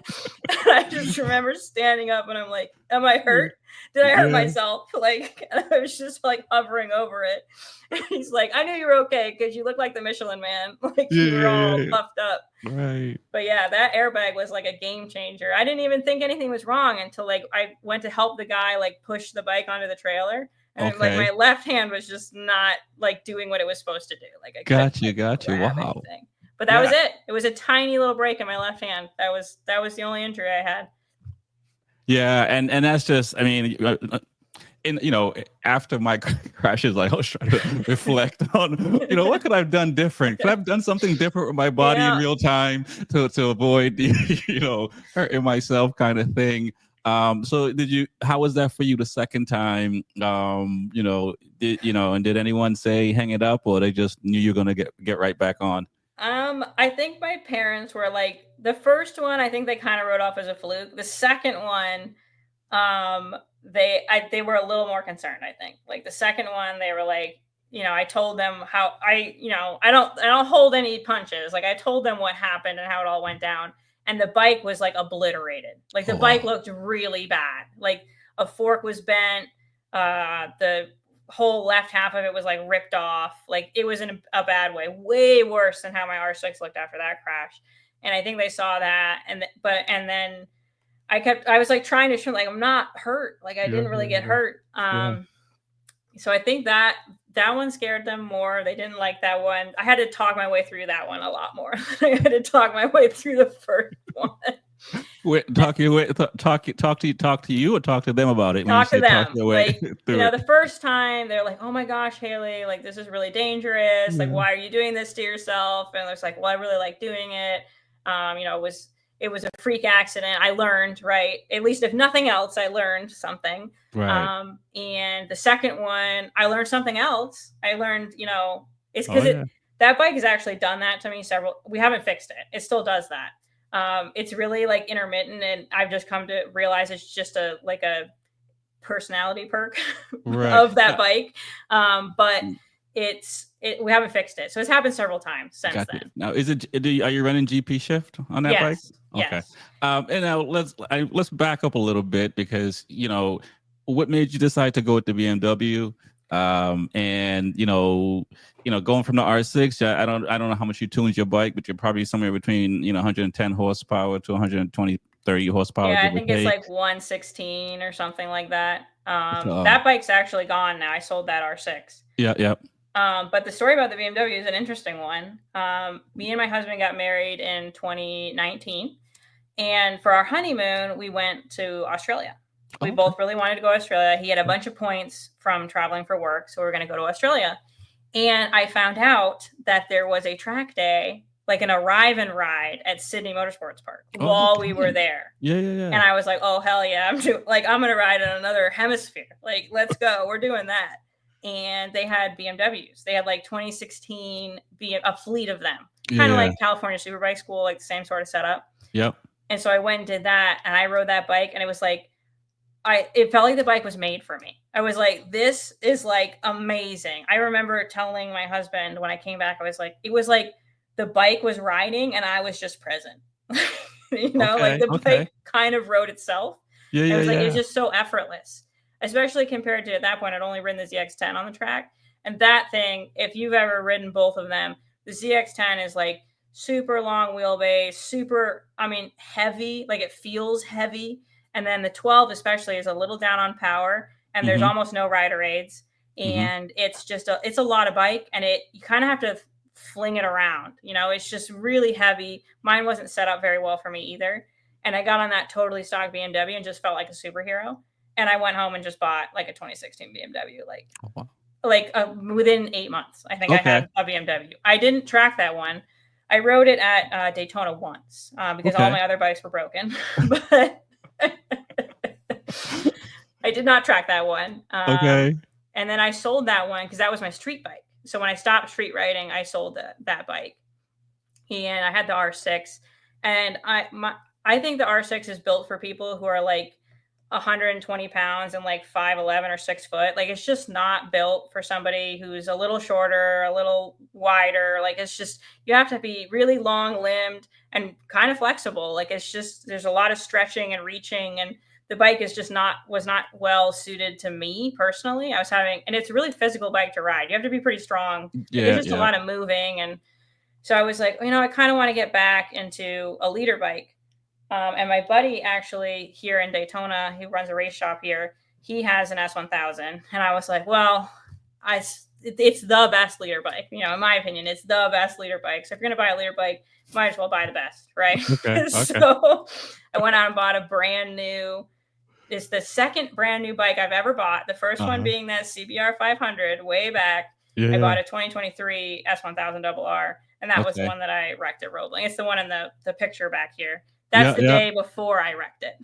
I just remember standing up, and I'm like, am I hurt? Did I hurt myself? Like, and I was just like hovering over it. And he's like, I knew you were okay, because you look like the Michelin Man. Like, you were all puffed up. Right. But yeah, that airbag was like a game changer. I didn't even think anything was wrong until like I went to help the guy like push the bike onto the trailer, and like my left hand was just not like doing what it was supposed to do. Like I couldn't Got you. Wow. anything. But that was it. It was a tiny little break in my left hand. That was the only injury I had. Yeah, and that's just, I mean, after my crashes, I was trying to reflect on, what could I have done different? Could I have done something different with my body in real time to avoid, hurting myself, kind of thing? So how was that for you the second time? And did anyone say hang it up, or they just knew you're going to get right back on? I think my parents were like, the first one, I think they kind of wrote off as a fluke. The second one, they were a little more concerned, I think. Like the second one, they were like, I told them how I don't hold any punches. Like I told them what happened and how it all went down. and the bike was like obliterated. Like the bike looked really bad. Like a fork was bent. The whole left half of it was like ripped off. Like it was in a bad way, way worse than how my R6 looked after that crash. And I think they saw that. And then I was like trying to show, like, I'm not hurt. Like I didn't really get hurt. So I think that one scared them more. They didn't like that one. I had to talk my way through that one a lot more. I had to talk my way through the first one. Talk to you, or talk to them about it? Talk to them. Like, the first time they're like, "Oh my gosh, Hayley, like this is really dangerous. Like, why are you doing this to yourself?" And it's like, "Well, I really like doing it. It was a freak accident. I learned, right? At least if nothing else, I learned something." Right. And the second one, I learned something else. I learned, it's because that bike has actually done that to me we haven't fixed it. It still does that. It's really like intermittent, and I've just come to realize it's just a personality perk of that bike. But we haven't fixed it. So it's happened several times since then. Now, are you running GP shift on that bike? Okay. Yes. And now let's back up a little bit, because, what made you decide to go with the BMW? And going from the R6, I don't know how much you tuned your bike, but you're probably somewhere between 110 horsepower to 120, 30 horsepower. Yeah, I think it's like 116 or something like that. That bike's actually gone now. I sold that R6. Yeah. But the story about the BMW is an interesting one. Me and my husband got married in 2019, and for our honeymoon, we went to Australia. We both really wanted to go to Australia. He had a bunch of points from traveling for work, so we were going to go to Australia. And I found out that there was a track day, like an arrive and ride at Sydney Motorsports Park while we were there. Yeah. And I was like, oh, hell yeah. I'm going to ride in another hemisphere. Like, let's go. We're doing that. And they had BMWs. They had like 2016, a fleet of them. Kind of like California Superbike School, like the same sort of setup. Yep. And so I went and did that, and I rode that bike, and it was like, it felt like the bike was made for me. I was like, this is like amazing. I remember telling my husband when I came back, it was like the bike was riding and I was just present. Like the bike kind of rode itself. It was just so effortless, especially compared to, at that point, I'd only ridden the ZX-10 on the track. And that thing, if you've ever ridden both of them, the ZX-10 is like super long wheelbase, heavy, like it feels heavy. And then the 12 especially is a little down on power, and there's almost no rider aids. And it's just it's a lot of bike, and you kind of have to fling it around. It's just really heavy. Mine wasn't set up very well for me either. And I got on that totally stock BMW and just felt like a superhero. And I went home and just bought like a 2016 BMW, within 8 months. I think I had a BMW. I didn't track that one. I rode it at Daytona once because all my other bikes were broken. But I did not track that one. And then I sold that one because that was my street bike. So when I stopped street riding, I sold that bike. And I had the R6. And I think the R6 is built for people who are like 120 pounds and like 5'11" or 6 foot. Like, it's just not built for somebody who's a little shorter, a little wider. Like, it's just, you have to be really long limbed and kind of flexible. Like, it's just, there's a lot of stretching and reaching, and the bike is just was not well suited to me personally. And it's a really physical bike to ride. You have to be pretty strong. There's just a lot of moving. And so I was like, I kind of want to get back into a leader bike. And my buddy actually here in Daytona, who runs a race shop here, he has an S1000. And I was like, well, it's the best leader bike. In my opinion, it's the best leader bike. So if you're going to buy a leader bike, you might as well buy the best, right? So I went out and bought a brand new, it's the second brand new bike I've ever bought. The first one being that CBR 500 way back. I bought a 2023 S1000RR. And that was the one that I wrecked at Roebling. It's the one in the picture back here. That's the day before I wrecked it.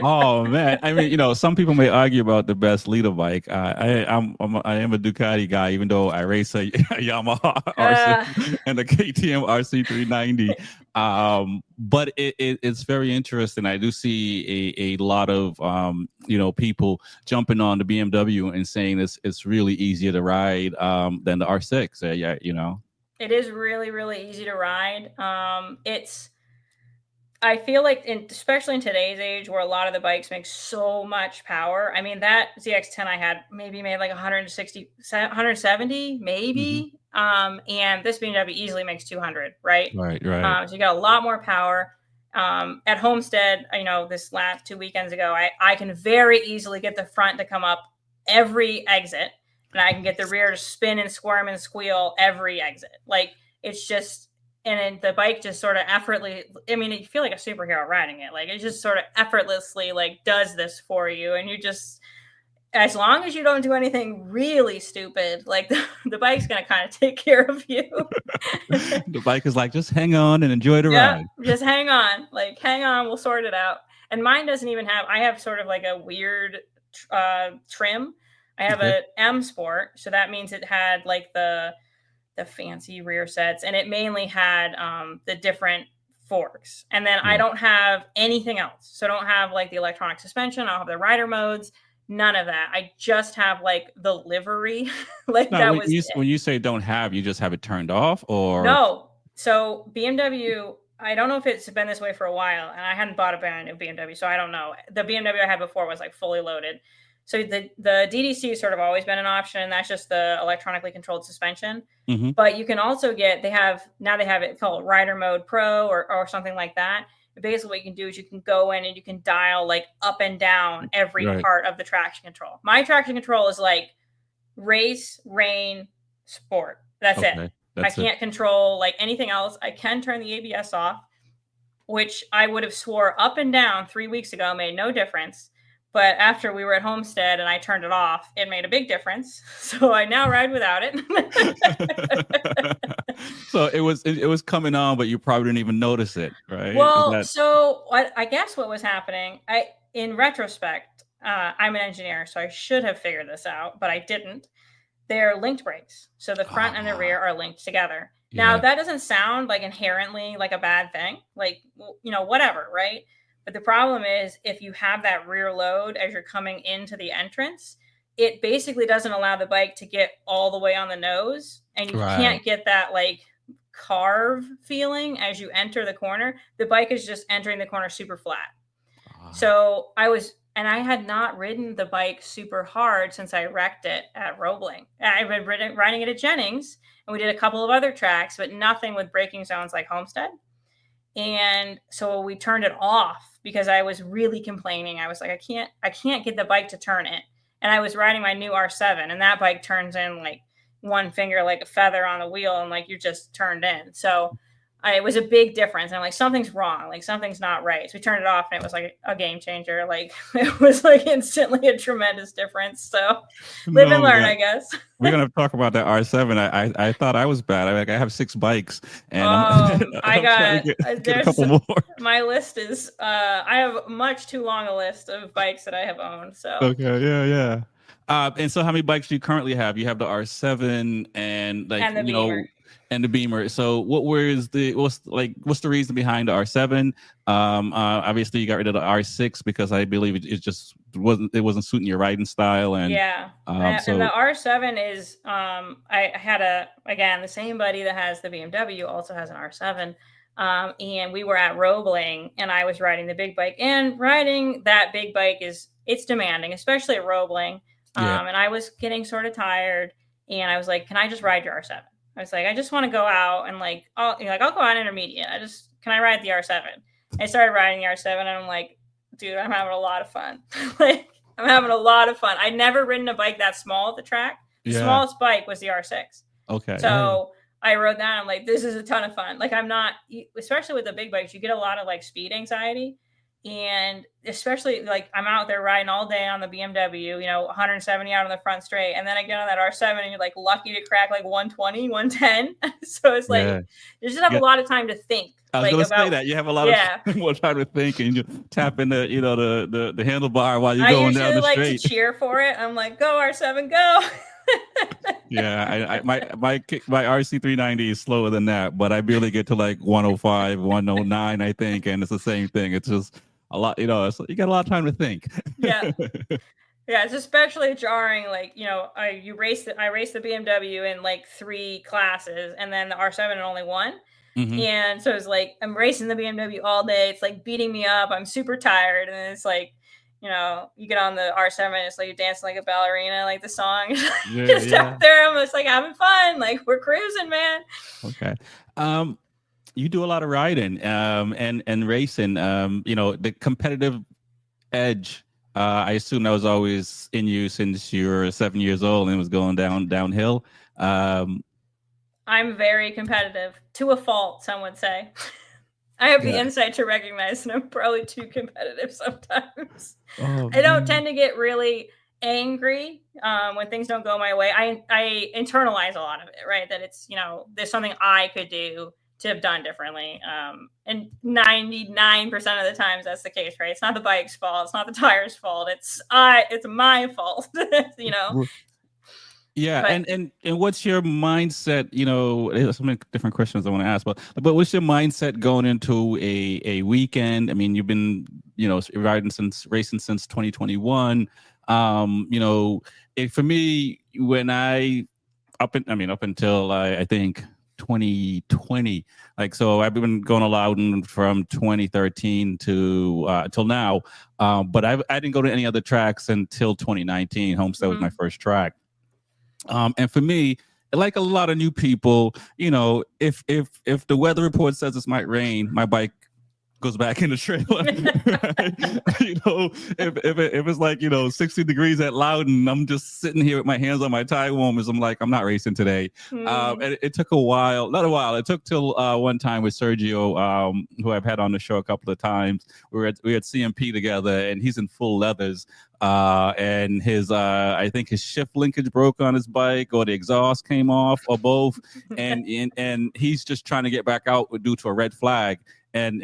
Oh man, I mean, some people may argue about the best leader bike. I am a Ducati guy, even though I race a Yamaha RC and a KTM RC390. But it's very interesting. I do see a lot of people jumping on the BMW and saying it's really easier to ride than the R6. It is really, really easy to ride. I feel like, especially in today's age, where a lot of the bikes make so much power. I mean, that ZX10 I had maybe made like 160, 170, maybe. And this BMW easily makes 200, right? Right. So you got a lot more power. At Homestead, this last 2 weekends ago, I can very easily get the front to come up every exit, and I can get the rear to spin and squirm and squeal every exit. Like, it's just, and then the bike just sort of effortlessly, I mean, you feel like a superhero riding it. Like, it just sort of effortlessly like does this for you. And you just, as long as you don't do anything really stupid, like the bike's going to kind of take care of you. The bike is like, just hang on and enjoy the ride. Just hang on. Like, hang on, we'll sort it out. And mine doesn't even have, I have sort of like a weird trim. I have a M Sport. So that means it had like the fancy rear sets, and it mainly had the different forks. And then I don't have anything else. So I don't have like the electronic suspension. I don't have the rider modes. None of that. I just have like the livery. Like, now, when you say don't have, you just have it turned off, or no? So BMW, I don't know if it's been this way for a while, and I hadn't bought a brand new BMW, so I don't know. The BMW I had before was like fully loaded. So the DDC has sort of always been an option, and that's just the electronically controlled suspension. But you can also get, they have it called Rider Mode Pro or something like that. But basically what you can do is you can go in and you can dial like up and down every part of the traction control. My traction control is like race, rain, sport. That's it. I can't control like anything else. I can turn the ABS off, which I would have swore up and down 3 weeks ago made no difference. But after we were at Homestead and I turned it off, it made a big difference. So I now ride without it. So it was coming on, but you probably didn't even notice it, right? Well, so I guess what was happening, in retrospect, I'm an engineer, so I should have figured this out, but I didn't. They're linked brakes. So the front and the rear are linked together. Now, that doesn't sound like inherently like a bad thing, like, whatever, right? But the problem is, if you have that rear load as you're coming into the entrance, it basically doesn't allow the bike to get all the way on the nose, and you can't get that like carve feeling as you enter the corner. The bike is just entering the corner super flat. So I had not ridden the bike super hard since I wrecked it at Roebling. I've been riding it at Jennings, and we did a couple of other tracks, but nothing with braking zones like Homestead. And so we turned it off because I was really complaining. I was like, I can't get the bike to turn it. And I was riding my new R7, and that bike turns in like one finger, like a feather on the wheel, and like you're just turned in. So it was a big difference. And I'm like, something's wrong. Like, something's not right. So we turned it off, and it was like a game changer. Like, it was like instantly a tremendous difference. So live and learn, I guess. We're going to talk about that R7. I thought I was bad. I have 6 bikes, and I got get a couple more. My list is, I have much too long a list of bikes that I have owned. So okay, yeah. And so how many bikes do you currently have? You have the R7 and like, and the Beamer. And the Beamer. So what's the reason behind the R7? Obviously you got rid of the R6 because I believe it just wasn't suiting your riding style. And and the R7 is, I had the same buddy that has the BMW also has an R7. And we were at Roebling, and I was riding the big bike, and riding that big bike it's demanding, especially at Roebling. And I was getting sort of tired, and I was like, can I just ride your R7? I was like, I just want to go out and I'll go out intermediate. Can I ride the R7? I started riding the R7, and I'm like, dude, I'm having a lot of fun. Like, I'm having a lot of fun. I'd never ridden a bike that small at the track. The smallest bike was the R6. Okay. So I rode that. I'm like, this is a ton of fun. Like, I'm not, especially with the big bikes, you get a lot of like speed anxiety. And especially like I'm out there riding all day on the BMW, 170 out on the front straight. And then I get on that R7, and you're like lucky to crack like 120, 110. So it's like, you just have a lot of time to think. I was going to say that you have a lot of more time to think, and you tap in the handlebar while you're going down the straight. I usually like to cheer for it. I'm like, go R7, go. My RC390 is slower than that, but I barely get to like 105, 109, I think, and it's the same thing. It's just a lot, you got a lot of time to think. Yeah. Yeah, it's especially jarring. Like, I raced the BMW in like 3 classes, and then the R7 in only one. Mm-hmm. And so it's like I'm racing the BMW all day. It's like beating me up. I'm super tired, and then it's like, you get on the R7, it's like you're dancing like a ballerina, like the song. Yeah, Just yeah. out there, I'm just like having fun. Like we're cruising, man. Okay. You do a lot of riding, and racing. The competitive edge. I assume that was always in you since you were 7 years old and it was going downhill. I'm very competitive to a fault, some would say. I have the Yeah. insight to recognize that I'm probably too competitive sometimes. Oh I don't man. tend to get really angry when things don't go my way. I internalize a lot of it, right? That it's, there's something I could do to have done differently. And 99% of the times that's the case, right? It's not the bike's fault. It's not the tire's fault. It's my fault, Yeah, But and what's your mindset? There's so many different questions I want to ask, but what's your mindset going into a weekend? I mean, you've been racing since 2021. For me, when up until I think 2020, like, so I've been going to Loudon from 2013 to till now, but I didn't go to any other tracks until 2019. Homestead was my first track. And for me, like a lot of new people, if the weather report says it might rain, my bike goes back in the trailer. If it's like 60 degrees at Loudon, I'm just sitting here with my hands on my tire warmers. I'm like, I'm not racing today. And it took a while, not a while. It took till one time with Sergio, who I've had on the show a couple of times. We had CMP together, and he's in full leathers. And his I think his shift linkage broke on his bike, or the exhaust came off, or both. and he's just trying to get back out due to a red flag. And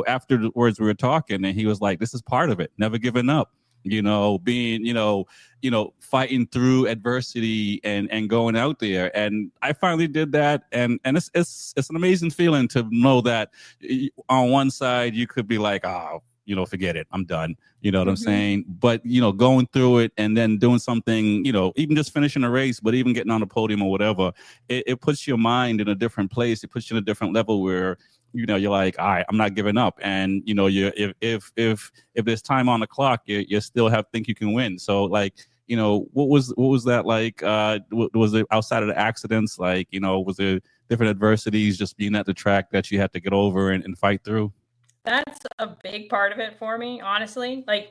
afterwards we were talking, and he was like, this is part of it, never giving up, being fighting through adversity and going out there. And I finally did that, and it's an amazing feeling to know that on one side you could be like, oh, forget it, I'm done, what I'm saying, but going through it and then doing something, even just finishing a race, but even getting on the podium or whatever, it puts your mind in a different place. It puts you in a different level where you're like, all right, I'm not giving up. And you if there's time on the clock, you still think you can win. So like, what was that like? Was it outside of the accidents? Like, was there different adversities just being at the track that you had to get over and fight through? That's a big part of it for me, honestly. Like,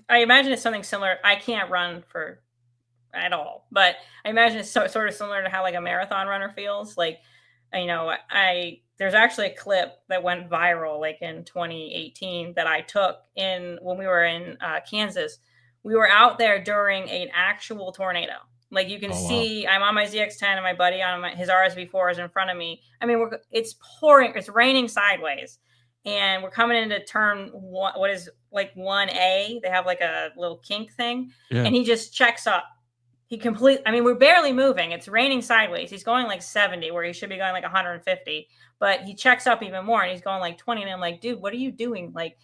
I imagine it's something similar. I can't run at all, but I imagine it's sort of similar to how like a marathon runner feels. Like, there's actually a clip that went viral like in 2018 that I took when we were in Kansas. We were out there during an actual tornado. Like, you can see, wow. I'm on my ZX10 and my buddy on his RSV4 is in front of me. I mean, it's pouring, it's raining sideways, and we're coming into turn one, what is like 1A. They have like a little kink thing, and he just checks up. We're barely moving. It's raining sideways. He's going like 70 where he should be going like 150, but he checks up even more and he's going like 20. And I'm like, dude, what are you doing? Like,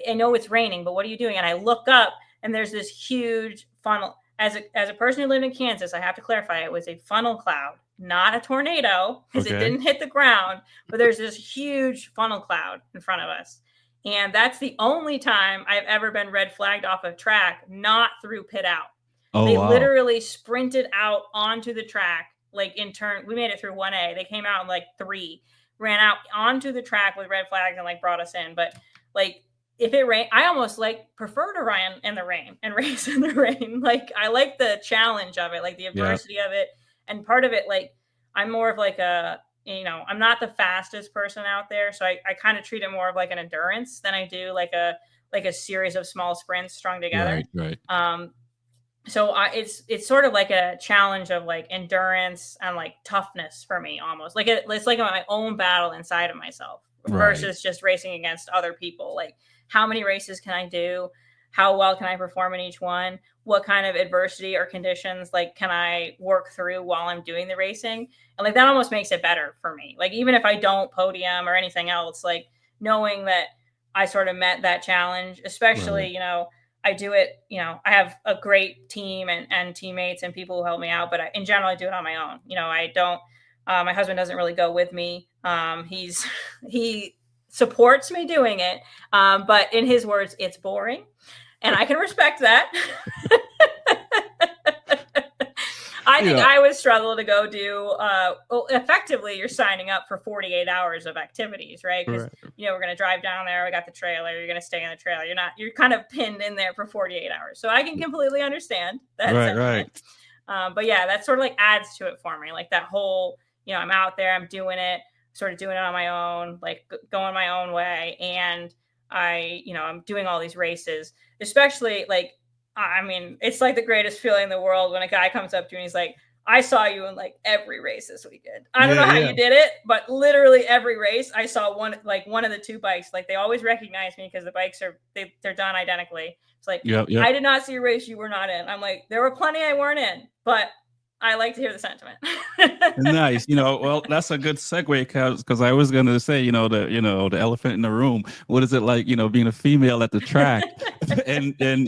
I know it's raining, but what are you doing? And I look up and there's this huge funnel. As a person who lived in Kansas, I have to clarify, it was a funnel cloud, not a tornado, because It didn't hit the ground, but there's this huge funnel cloud in front of us. And that's the only time I've ever been red flagged off a track, not through pit out. They literally sprinted out onto the track, like in turn. We made it through 1A. They came out in like 3, ran out onto the track with red flags and like brought us in. But like, if it rained, I almost like prefer to run in the rain and race in the rain. Like, I like the challenge of it, like the adversity of it. And part of it, like, I'm more of like I'm not the fastest person out there. So I kind of treat it more of like an endurance than I do like a series of small sprints strung together. Right. So it's sort of like a challenge of like endurance and like toughness for me, almost like it's like my own battle inside of myself versus just racing against other people. Like, how many races can I do? How well can I perform in each one? What kind of adversity or conditions like can I work through while I'm doing the racing? And like, that almost makes it better for me. Like, even if I don't podium or anything else, like knowing that I sort of met that challenge, especially, I do it, I have a great team and teammates and people who help me out, but in general, I do it on my own. I don't, my husband doesn't really go with me. He supports me doing it. But in his words, it's boring, and I can respect that. I think I would struggle to go do, effectively, you're signing up for 48 hours of activities, right? Because, we're going to drive down there. We got the trailer. You're going to stay in the trailer. You're kind of pinned in there for 48 hours. So I can completely understand that sentiment. But yeah, that sort of like adds to it for me. Like that whole, I'm out there, I'm doing it, sort of doing it on my own, like going my own way. And I'm doing all these races, especially like, I mean, it's like the greatest feeling in the world when a guy comes up to you and he's like, I saw you in like every race this weekend. I don't know how you did it, but literally every race I saw one of the two bikes. Like they always recognize me because the bikes they're done identically. It's like, I did not see a race you were not in. I'm like, there were plenty I weren't in, but I like to hear the sentiment. Nice. Well, that's a good segue because I was going to say, the elephant in the room. What is it like, being a female at the track and doing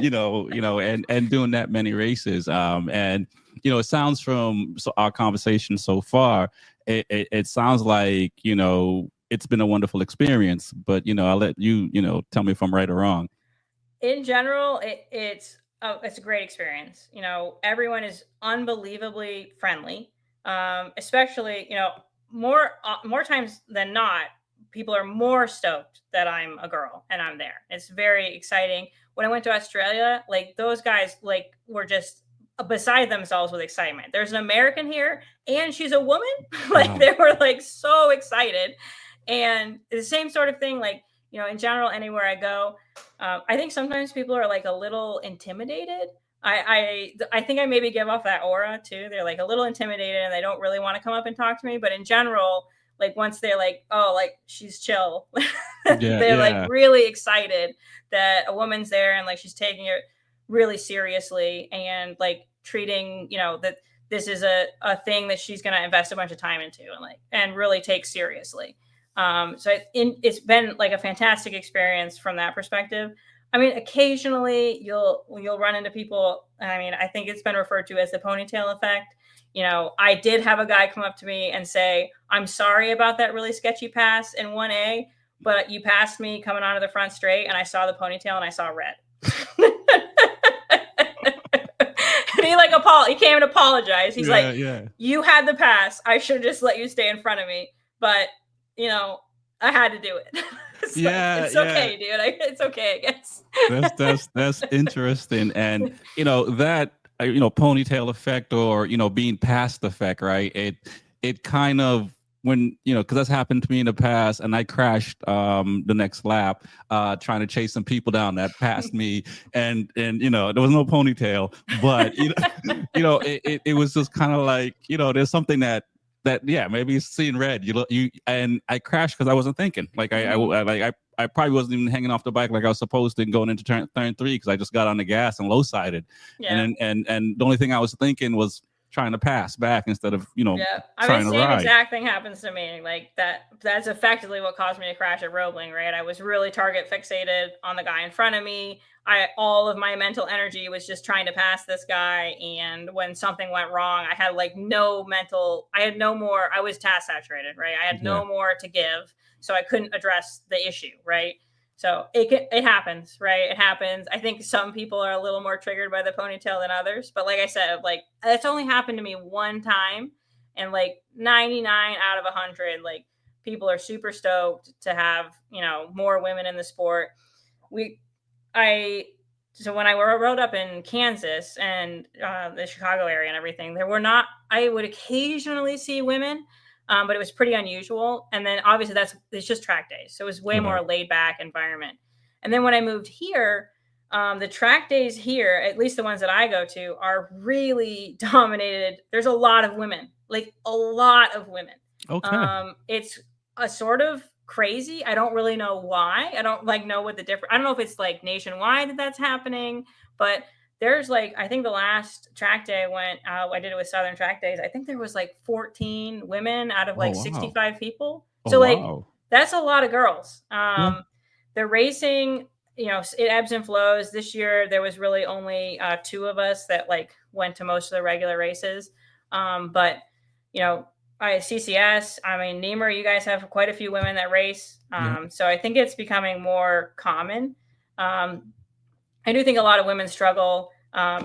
that many races? And it sounds from our conversation so far, it sounds like, it's been a wonderful experience, but, I'll let you, tell me if I'm right or wrong. In general, it's a great experience. Everyone is unbelievably friendly. Especially, more times than not, people are more stoked that I'm a girl and I'm there. It's very exciting. When I went to Australia, like those guys, like were just beside themselves with excitement. There's an American here and she's a woman. Like they were like so excited. And the same sort of thing, like, in general, anywhere I go, I think sometimes people are like a little intimidated. I think I maybe give off that aura too. They're like a little intimidated and they don't really want to come up and talk to me. But in general, like once they're like, oh, like she's chill, they're like really excited that a woman's there and like she's taking it really seriously and like treating, that this is a thing that she's going to invest a bunch of time into and really take seriously. So it's been like a fantastic experience from that perspective. I mean, occasionally you'll run into people. I mean, I think it's been referred to as the ponytail effect. I did have a guy come up to me and say, I'm sorry about that really sketchy pass in 1A, but you passed me coming onto the front straight and I saw the ponytail and I saw red. And he came and apologized. He's you had the pass. I should just let you stay in front of me. But, I had to do it. It's okay, dude. It's okay, I guess. That's interesting. And, that, ponytail effect or, being past effect, right? It kind of, when, because that's happened to me in the past and I crashed the next lap trying to chase some people down that passed me and there was no ponytail, but, it was just kind of like, there's something that maybe it's seeing red. And I crashed because I wasn't thinking. Like I probably wasn't even hanging off the bike like I was supposed to going into turn 3 because I just got on the gas and low sided. Yeah. And the only thing I was thinking was trying to pass back instead of trying to ride. The same exact thing happens to me. Like that's effectively what caused me to crash at Roebling, right? I was really target fixated on the guy in front of me. All of my mental energy was just trying to pass this guy. And when something went wrong, I had I was task saturated, right? I had no more to give. So I couldn't address the issue, right? So it happens, right? It happens. I think some people are a little more triggered by the ponytail than others. But like I said, like that's only happened to me one time. And like 99 out of 100, like people are super stoked to have, more women in the sport. So when I rode up in Kansas and the Chicago area and everything, I would occasionally see women, but it was pretty unusual. And then obviously it's just track days. So it was way more laid back environment. And then when I moved here, the track days here, at least the ones that I go to, are really dominated. There's a lot of women, like a lot of women. Okay. It's a sort of crazy. I don't really know why. I don't know what the difference. I don't know if it's like nationwide that's happening, but there's I think the last track day I did it with Southern Track Days. I think there was 14 women out of 65 people. So that's a lot of girls. The racing it ebbs and flows. This year, there was really only 2 of us that like went to most of the regular races. But, CCS, I mean, Nîmes, you guys have quite a few women that race. So I think it's becoming more common. I do think a lot of women struggle. I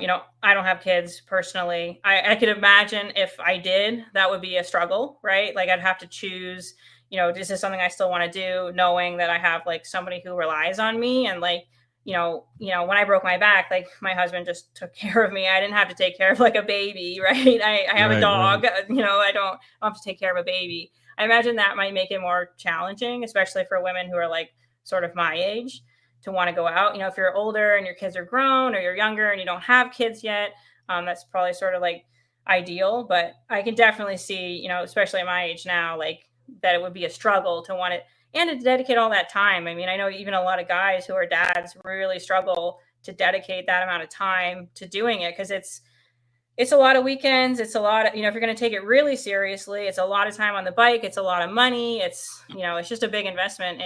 don't have kids personally. I could imagine if I did, that would be a struggle, right? Like I'd have to choose, this is something I still want to do, knowing that I have like somebody who relies on me. And like, when I broke my back, like my husband just took care of me. I didn't have to take care of like a baby, right? I have a dog, right. I don't have to take care of a baby. I imagine that might make it more challenging, especially for women who are like sort of my age, to want to go out. If you're older and your kids are grown, or you're younger and you don't have kids yet, that's probably sort of like ideal. But I can definitely see, especially at my age now, like that it would be a struggle to want it and to dedicate all that time. I mean, I know even a lot of guys who are dads really struggle to dedicate that amount of time to doing it, because it's a lot of weekends. It's a lot of, if you're going to take it really seriously, it's a lot of time on the bike. It's a lot of money. It's just a big investment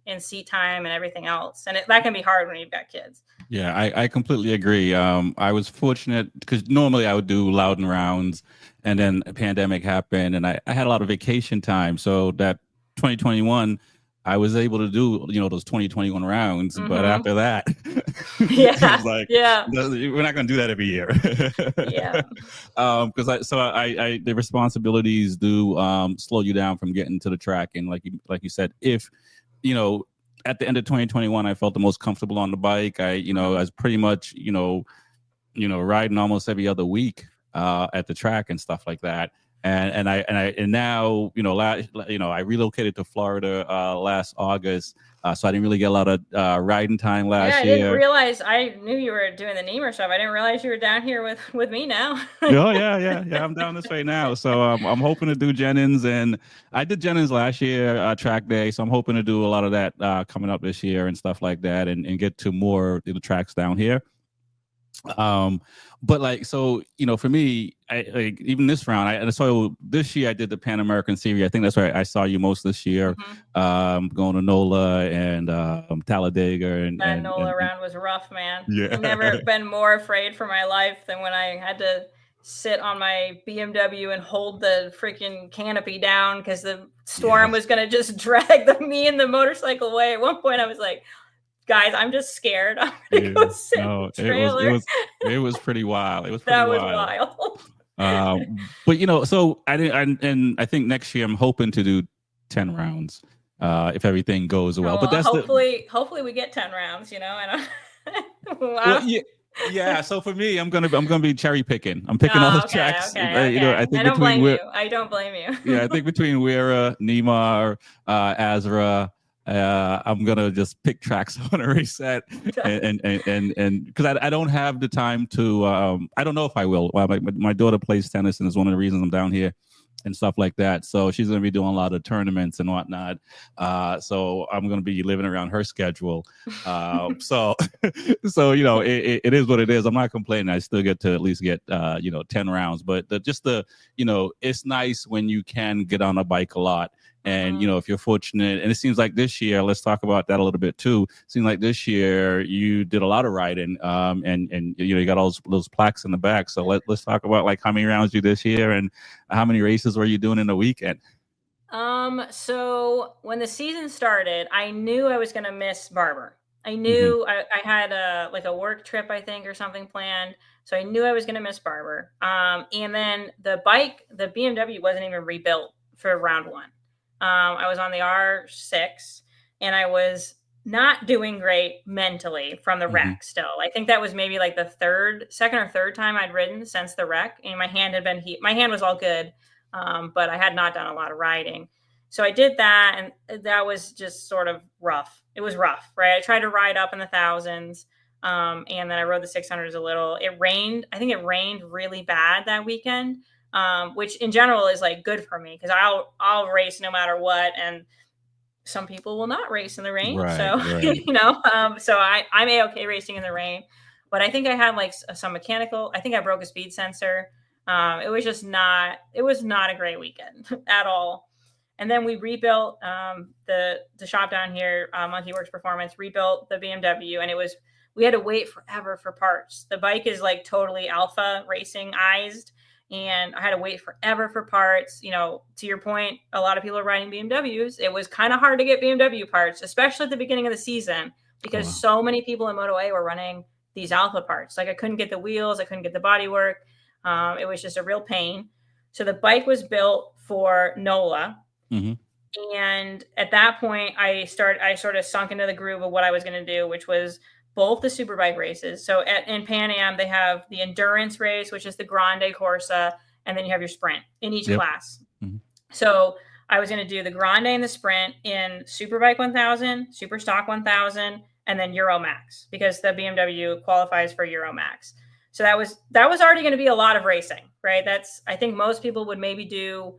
in seat time and everything else. And that can be hard when you've got kids. Yeah, I completely agree. I was fortunate because normally I would do Loudon rounds, and then a pandemic happened and I had a lot of vacation time. So that 2021, I was able to do, those 2021 rounds. Mm-hmm. But after that, it was like, we're not going to do that every year. Yeah. Because the responsibilities do slow you down from getting to the track. And like you said, if, at the end of 2021, I felt the most comfortable on the bike. I was pretty much, riding almost every other week at the track and stuff like that. And now, I relocated to Florida last August. So I didn't really get a lot of riding time last year. I didn't realize. I knew you were doing the Nîmes stuff. I didn't realize you were down here with me now. Oh, yeah. I'm down this way now. So I'm hoping to do Jennings. And I did Jennings last year, track day. So I'm hoping to do a lot of that coming up this year and stuff like that, and get to more of the tracks down here. But like, so, for me, even this round, so this year I did the Pan American Series. I think that's where I saw you most this year. Mm-hmm. Going to NOLA and Talladega. And NOLA round was rough, man. Yeah. I've never been more afraid for my life than when I had to sit on my BMW and hold the freaking canopy down because the storm was going to just drag me and the motorcycle away. At one point I was like, guys, I'm just scared. I'm gonna go sit in the trailer. It was pretty wild. It was pretty wild. But so I think next year I'm hoping to do 10 rounds if everything goes well. But that's hopefully we get 10 rounds. I don't. Wow. Well, yeah. So for me, I'm gonna be cherry picking. I'm picking all the tracks. Okay. I think I don't blame you. I don't blame you. Yeah, I think between Wera, Nîmes, Azra. I'm gonna just pick tracks on a race set, and because I don't have the time to. I don't know if I will. Well, my daughter plays tennis, and is one of the reasons I'm down here, and stuff like that. So she's gonna be doing a lot of tournaments and whatnot. So I'm gonna be living around her schedule. So it is what it is. I'm not complaining. I still get to at least get 10 rounds, but it's nice when you can get on a bike a lot. And, if you're fortunate, and it seems like this year, let's talk about that a little bit too. It seems like this year you did a lot of riding, and you got all those plaques in the back. So let's talk about like how many rounds you this year and how many races were you doing in a weekend? So when the season started, I knew I was going to miss Barber. I knew I had a work trip, I think, or something planned. So I knew I was going to miss Barber. And then the BMW wasn't even rebuilt for round one. I was on the R6 and I was not doing great mentally from the wreck still. I think that was maybe like the second or third time I'd ridden since the wreck, and my hand had been my hand was all good. But I had not done a lot of riding. So I did that, and that was just sort of rough. It was rough, right? I tried to ride up in the thousands, and then I rode the 600s a little. It rained. I think it rained really bad that weekend. Which in general is like good for me because I'll race no matter what, and some people will not race in the rain. Right, so right. So I'm A-okay racing in the rain, but I think I had like some mechanical. I think I broke a speed sensor. It was not a great weekend at all. And then we rebuilt the shop down here, Monkey Works Performance, rebuilt the BMW, and we had to wait forever for parts. The bike is like totally alpha racing-ized, and I had to wait forever for parts. You know, to your point, a lot of people are riding BMWs. It was kind of hard to get BMW parts, especially at the beginning of the season, because so many people in Moto A were running these alpha parts. Like I couldn't get the wheels, I couldn't get the bodywork. It was just a real pain. So the bike was built for NOLA. Mm-hmm. And at that point, I sort of sunk into the groove of what I was going to do, which was both the superbike races. So in Pan Am, they have the endurance race, which is the Grande Corsa, and then you have your sprint in each class. Mm-hmm. So I was going to do the Grande and the sprint in Superbike 1000, Super Stock 1000, and then Euro Max, because the BMW qualifies for Euro Max. So that was already going to be a lot of racing, right? I think most people would maybe do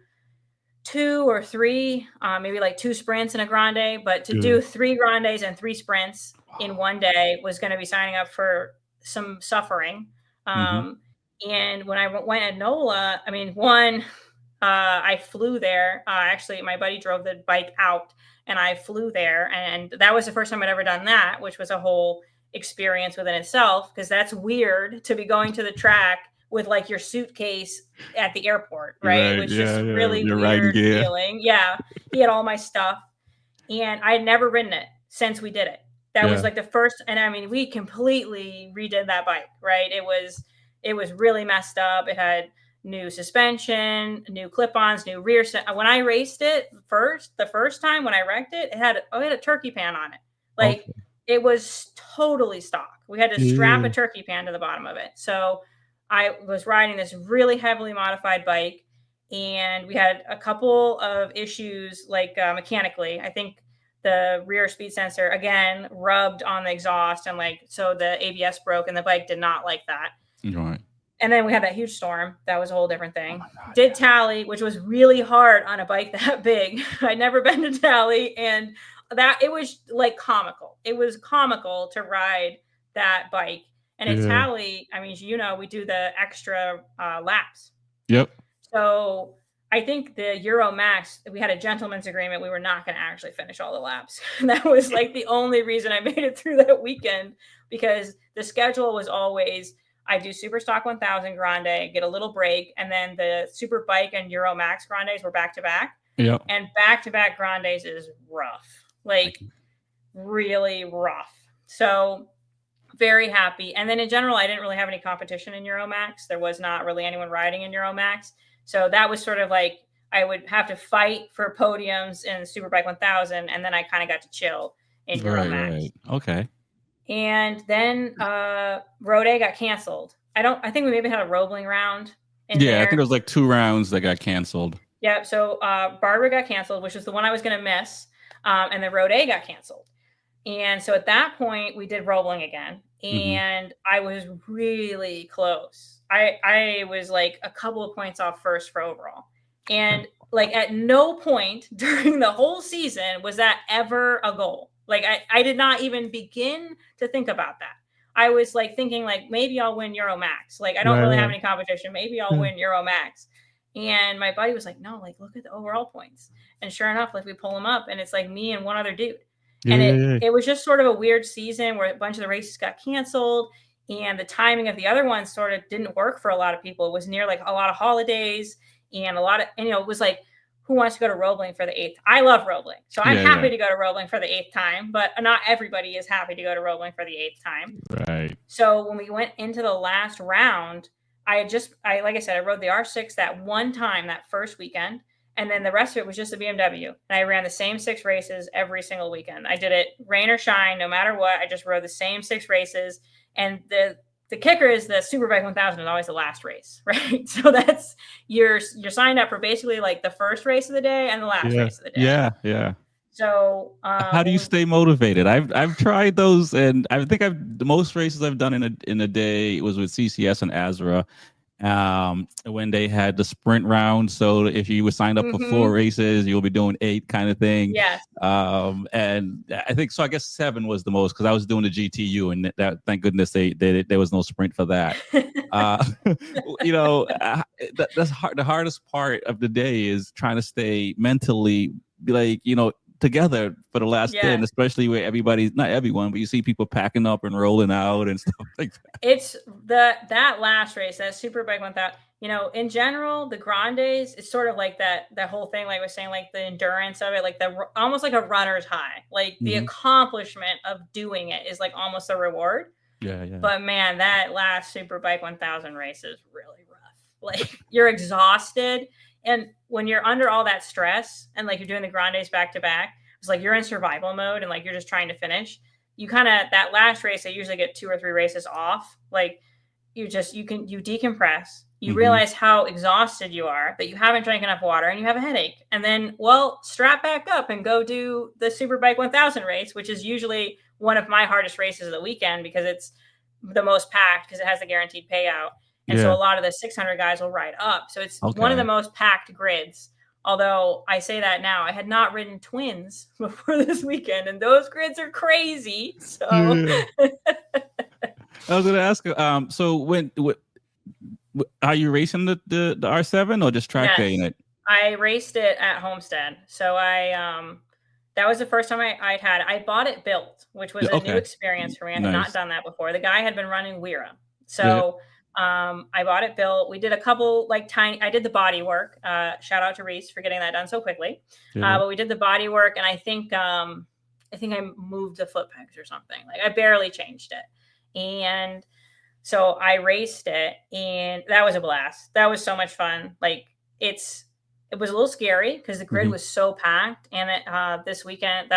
2 or 3, maybe like 2 sprints in a Grande, but to do 3 Grandes and 3 sprints in one day was going to be signing up for some suffering. And when I went at NOLA, I mean, I flew there. Actually, my buddy drove the bike out, and I flew there, and that was the first time I'd ever done that, which was a whole experience within itself, because that's weird to be going to the track with like your suitcase at the airport, right? Which is really weird feeling. Yeah, he had all my stuff, and I had never ridden it since we did it. That was like the first, and I mean, we completely redid that bike, right? It was really messed up. It had new suspension, new clip-ons, new rear. When I raced it the first time when I wrecked it, it had a turkey pan on it. Like it was totally stock. We had to strap a turkey pan to the bottom of it. So I was riding this really heavily modified bike, and we had a couple of issues, like mechanically. I think the rear speed sensor again rubbed on the exhaust, and so the ABS broke, and the bike did not like that. Right. And then we had that huge storm. That was a whole different thing. Did Tally, which was really hard on a bike that big. I'd never been to Tally, and it was like comical. It was comical to ride that bike. And at Tally, I mean, we do the extra laps. Yep. So I think the Euro Max, we had a gentleman's agreement. We were not going to actually finish all the laps. And that was like the only reason I made it through that weekend, because the schedule was always, I do Super Stock 1000 Grande, get a little break, and then the Super Bike and Euro Max Grandes were back to back. Yep. And back to back Grandes is rough, like really rough. So very happy. And then in general, I didn't really have any competition in Euro Max. There was not really anyone riding in Euro Max. So that was sort of like, I would have to fight for podiums in Superbike 1000, and then I kind of got to chill in Euro Max. Right. Okay. And then Road A got canceled. I think we maybe had a Roebling round in there. I think it was like 2 rounds that got canceled. Yeah, so Barbara got canceled, which was the one I was going to miss, and the Road A got canceled. And so at that point, we did Roebling again, and I was really close. I was like a couple of points off first for overall. And like at no point during the whole season was that ever a goal. Like I did not even begin to think about that. I was like thinking like, maybe I'll win Euro Max. Like I don't really have any competition. Maybe I'll win Euro Max. And my buddy was like, no, like look at the overall points. And sure enough, like we pull them up, and it's like me and one other dude. And it was just sort of a weird season where a bunch of the races got canceled, and the timing of the other ones sort of didn't work for a lot of people. It was near like a lot of holidays, and it was like, who wants to go to Roebling for the 8th? I love Roebling. So I'm happy to go to Roebling for the 8th time, but not everybody is happy to go to Roebling for the 8th time. Right. So when we went into the last round, like I said, I rode the R6 that one time that first weekend. And then the rest of it was just a BMW. And I ran the same 6 races every single weekend. I did it rain or shine, no matter what. I just rode the same 6 races. And the kicker is the Superbike 1000 is always the last race, right? So that's you're signed up for basically like the first race of the day and the last race of the day. Yeah. So how do you stay motivated? I've tried those, and I think the most races I've done in a day was with CCS and Azra. when they had the sprint round. So if you were signed up for 4 races, you'll be doing 8 kind of thing. Yes. And I think so. I guess 7 was the most because I was doing the GTU, and that thank goodness there was no sprint for that. That's hard. The hardest part of the day is trying to stay mentally together for the last day, and especially where everybody's not everyone, but you see people packing up and rolling out and stuff like that. It's that last race, that Superbike 1000. In general, the Grandes, it's sort of like that whole thing, like I was saying, like the endurance of it, like almost like a runner's high, like the accomplishment of doing it is like almost a reward. Yeah. But man, that last Superbike 1000 race is really rough. Like you're exhausted. And when you're under all that stress and like you're doing the Grandes back to back, it's like you're in survival mode and like you're just trying to finish. You that last race, I usually get 2 or 3 races off. Like you decompress. You realize how exhausted you are, that you haven't drank enough water and you have a headache. And then, strap back up and go do the Superbike 1000 race, which is usually one of my hardest races of the weekend because it's the most packed because it has the guaranteed payout. And so a lot of the 600 guys will ride up. So it's one of the most packed grids. Although I say that now, I had not ridden twins before this weekend, and those grids are crazy. So I was going to ask, so when are you racing the R7 or just track day in it? I raced it at Homestead. So that was the first time I'd had it. I bought it built, which was a new experience for me. I had not done that before. The guy had been running Wera. So I bought it built. We did a couple I did the body work. Shout out to Reese for getting that done so quickly. But we did the body work, and I think I moved the foot pegs or something. Like I barely changed it. And so I raced it, and that was a blast. That was so much fun. Like it was a little scary because the grid was so packed. And that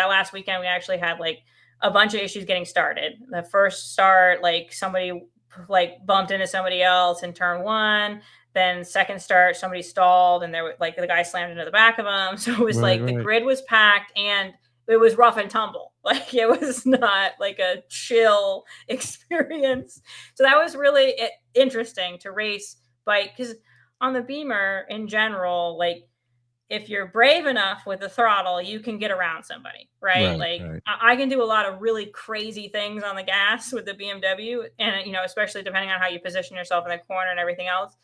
last weekend, we actually had like a bunch of issues getting started. The first start, like somebody like bumped into somebody else in turn 1. Then second start, somebody stalled, and the guy slammed into the back of them. So it was the grid was packed and it was rough and tumble. Like it was not like a chill experience. So that was really interesting to race bike because on the Beamer in general, like if you're brave enough with the throttle, you can get around somebody, right? I can do a lot of really crazy things on the gas with the BMW, and especially depending on how you position yourself in the corner and everything else.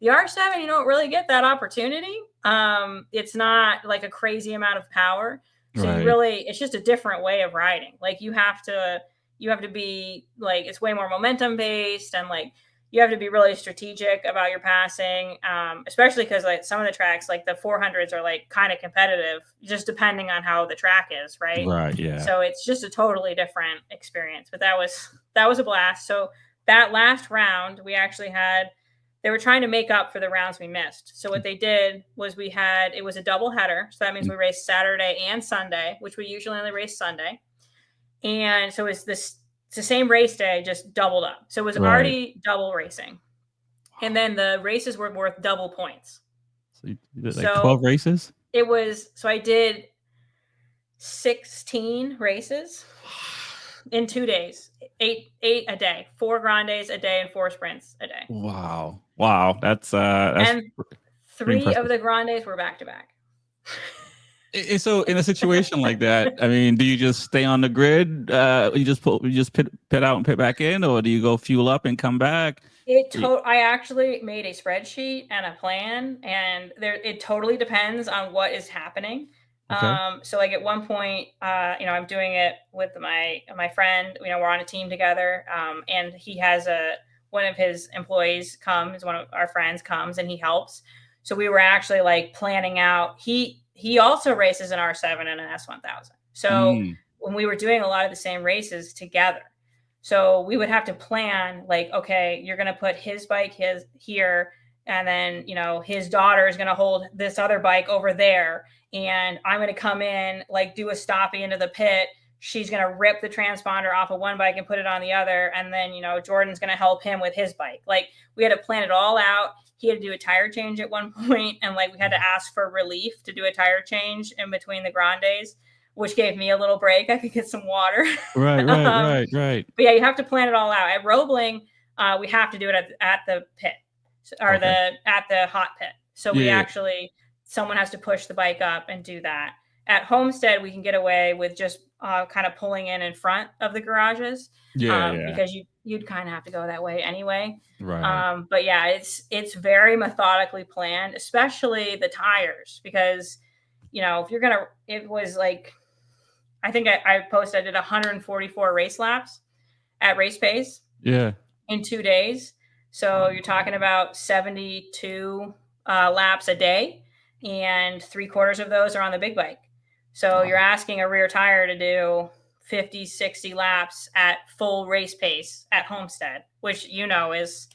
The R7, you don't really get that opportunity. It's not like a crazy amount of power. So it's just a different way of riding. Like you have to be like, it's way more momentum based, and like you have to be really strategic about your passing, especially because like some of the tracks, like the 400s are like kind of competitive, just depending on how the track is, right? Right, yeah. So it's just a totally different experience. But that was a blast. So that last round, they were trying to make up for the rounds we missed. So what they did was it was a double header. So that means we raced Saturday and Sunday, which we usually only race Sunday. And so it's the same race day, just doubled up. So it was already double racing. And then the races were worth double points. So you did 12 races? So I did 16 races in 2 days, eight a day, 4 Grandes a day and 4 sprints a day. Wow. That's and 3 of the Grandes were back to back. So in a situation like that, I mean, do you just stay on the grid? You just pit out and pit back in, or do you go fuel up and come back? I actually made a spreadsheet and a plan, and it totally depends on what is happening. Okay. So like at one point, I'm doing it with my friend. We're on a team together, and he has one of his employees comes, one of our friends comes, and he helps. So we were actually like planning out. He also races an R7 and an S1000. So when we were doing a lot of the same races together, so we would have to plan like, okay, you're going to put his bike here, and then, his daughter is going to hold this other bike over there. And I'm going to come in, like do a stoppie into the pit. She's going to rip the transponder off of one bike and put it on the other. And then, Jordan's going to help him with his bike. Like we had to plan it all out. He had to do a tire change at one point, and like we had to ask for relief to do a tire change in between the Grandes, which gave me a little break. I could get some water. Right. But yeah, you have to plan it all out. At Roebling, we have to do it at the pit. or Okay. at the hot pit. So we Yeah. actually, someone has to push the bike up and do that. At Homestead, we can get away with just kind of pulling in front of the garages, Yeah. Yeah. because you'd kind of have to go that way anyway. Right. But yeah, it's very methodically planned, especially the tires, because if you're gonna, it was like, I think I posted, I did 144 race laps at race pace Yeah. in 2 days. So you're talking about 72 laps a day, and 3/4 of those are on the big bike. So you're asking a rear tire to do 50, 60 laps at full race pace at Homestead, which it's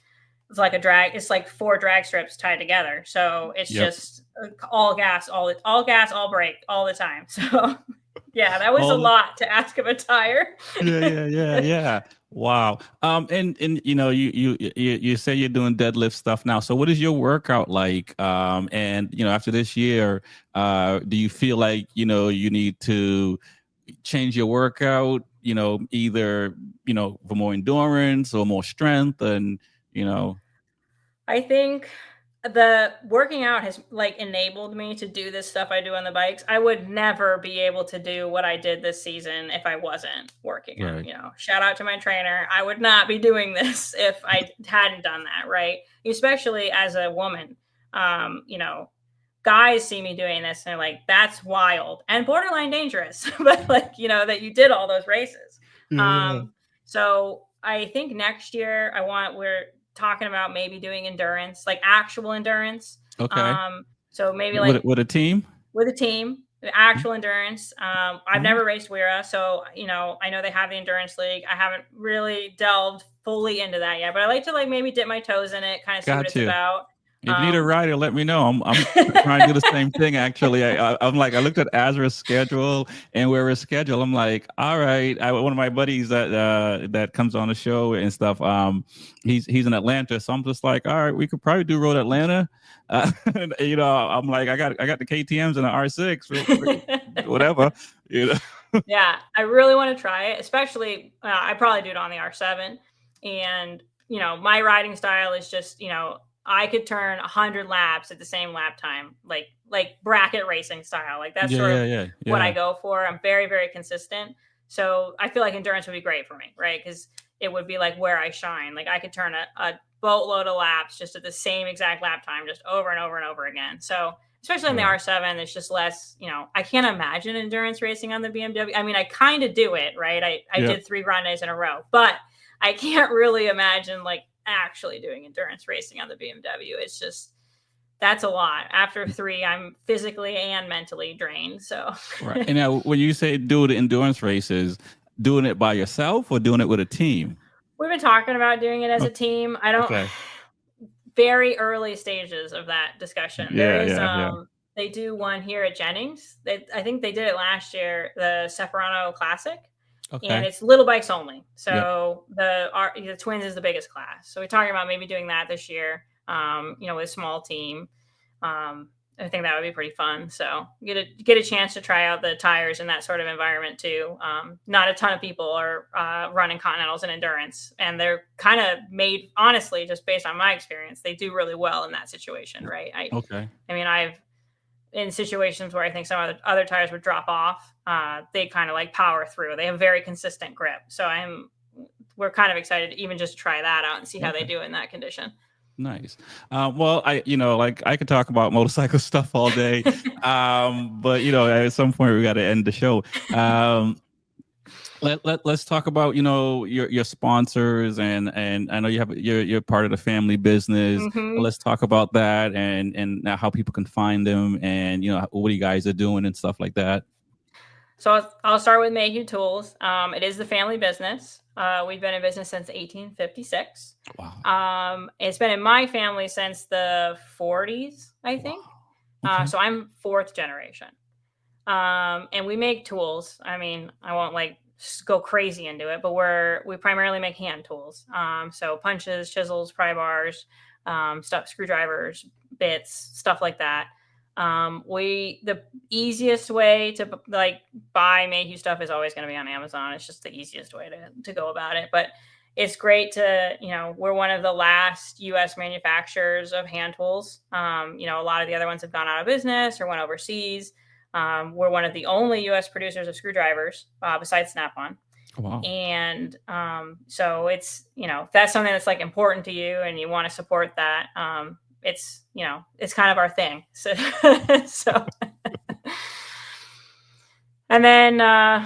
like a drag. It's like 4 drag strips tied together. So it's Yep. just all gas, all gas, all brake, all the time. So yeah, that was a All the lot to ask of a tire. yeah. Wow. And you say you're doing deadlift stuff now. So what is your workout like? And after this year, do you feel like you need to change your workout? Either for more endurance or more strength, and I think the working out has like enabled me to do this stuff I do on the bikes. I would never be able to do what I did this season if I wasn't working out. right. Shout out to my trainer. I would not be doing this if I hadn't done that, right? Especially as a woman. Guys see me doing this and they're like, that's wild and borderline dangerous. But like, that you did all those races. Yeah. So I think next year we're talking about maybe doing endurance, like actual endurance. Okay. So maybe like With a team. with a team, the actual endurance. I've never raced WERA, so I know they have the endurance league. I haven't really delved fully into that yet, but I like to like maybe dip my toes in it, kind of see what it's about. If you need a rider, let me know. I'm trying to do the same thing. Actually, I'm like, I looked at Azra's schedule and WERA's schedule. I'm like, all right. One of my buddies that comes on the show and stuff. He's in Atlanta, so I'm just like, all right, we could probably do Road Atlanta. I'm like, I got the KTM's and the R6, whatever. Yeah, I really want to try it, especially I probably do it on the R7. And, my riding style is just, I could turn 100 laps at the same lap time, like bracket racing style. Like that's sort of what I go for. I'm very, very consistent. So I feel like endurance would be great for me, right? Because it would be like where I shine. Like I could turn a boatload of laps just at the same exact lap time, just over and over and over again. So especially on the R7, it's just less, I can't imagine endurance racing on the BMW. I mean, I kind of do it, right? I did 3 run days in a row, but I can't really imagine like actually doing endurance racing on the BMW. It's just, that's a lot. After 3, I'm physically and mentally drained. So right. And now when you say do the endurance races, doing it by yourself or doing it with a team? We've been talking about doing it as a team. I don't very early stages of that discussion. There is they do one here at Jennings. I think they did it last year, the Separano Classic. Okay. And it's little bikes only. So the Twins is the biggest class. So we're talking about maybe doing that this year, with a small team. I think that would be pretty fun. So get a chance to try out the tires in that sort of environment too. Not a ton of people are running Continentals and endurance, and they're kind of made, honestly, just based on my experience, they do really well in that situation, right? I mean, I've in situations where I think some of the other tires would drop off, they kind of like power through. They have very consistent grip. So we're kind of excited to even just try that out and see how they do in that condition. Nice. Well, I could talk about motorcycle stuff all day. But at some point we got to end the show. Let's talk about your sponsors, and I know you're part of the family business. Let's talk about that and how people can find them, and what you guys are doing and stuff like that. So I'll start with Mayhew Tools. It is the family business. We've been in business since 1856. Wow. It's been in my family since the 40s, I think. Wow. Okay. So I'm 4th generation. And we make tools. I mean, I won't go crazy into it, but we primarily make hand tools. So punches, chisels, pry bars, screwdrivers, bits, stuff like that. The easiest way to buy Mayhew stuff is always going to be on Amazon. It's just the easiest way to go about it. But it's great to, we're one of the last U.S. manufacturers of hand tools. A lot of the other ones have gone out of business or went overseas. We're one of the only U.S. producers of screwdrivers besides Snap-on. Wow. And so it's, if that's something that's like important to you and you want to support that, it's, it's kind of our thing. So, and then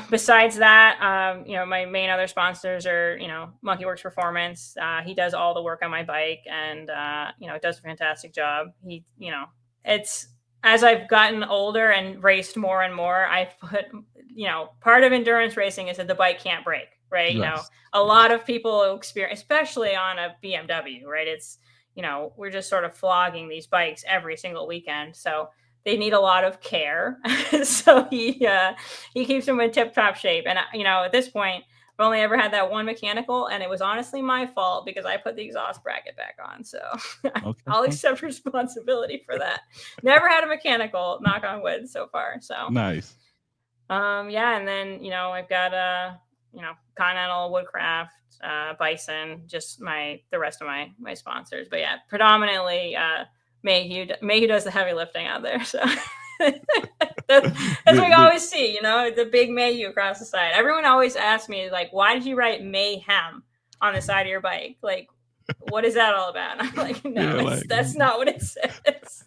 besides that, my main other sponsors are, Monkey Works Performance. He does all the work on my bike and, does a fantastic job. He, it's, as I've gotten older and raced more and more, I've put, part of endurance racing is that the bike can't break, right? Yes. A lot of people experience, especially on a BMW, right? It's, we're just sort of flogging these bikes every single weekend. So they need a lot of care. So he keeps them in tip-top shape. And, at this point, I've only ever had that one mechanical, and it was honestly my fault because I put the exhaust bracket back on. So okay. I'll accept responsibility for that. Never had a mechanical, knock on wood, so far. So nice. Yeah, and then I've got Continental, Woodcraft, Bison, just the rest of my sponsors. But yeah, predominantly Mayhew does the heavy lifting out there. So that's what you always see, the big Mayhew across the side. Everyone always asks me, like, why did you write Mayhem on the side of your bike? Like, what is that all about? And I'm like, no, that's not what it says.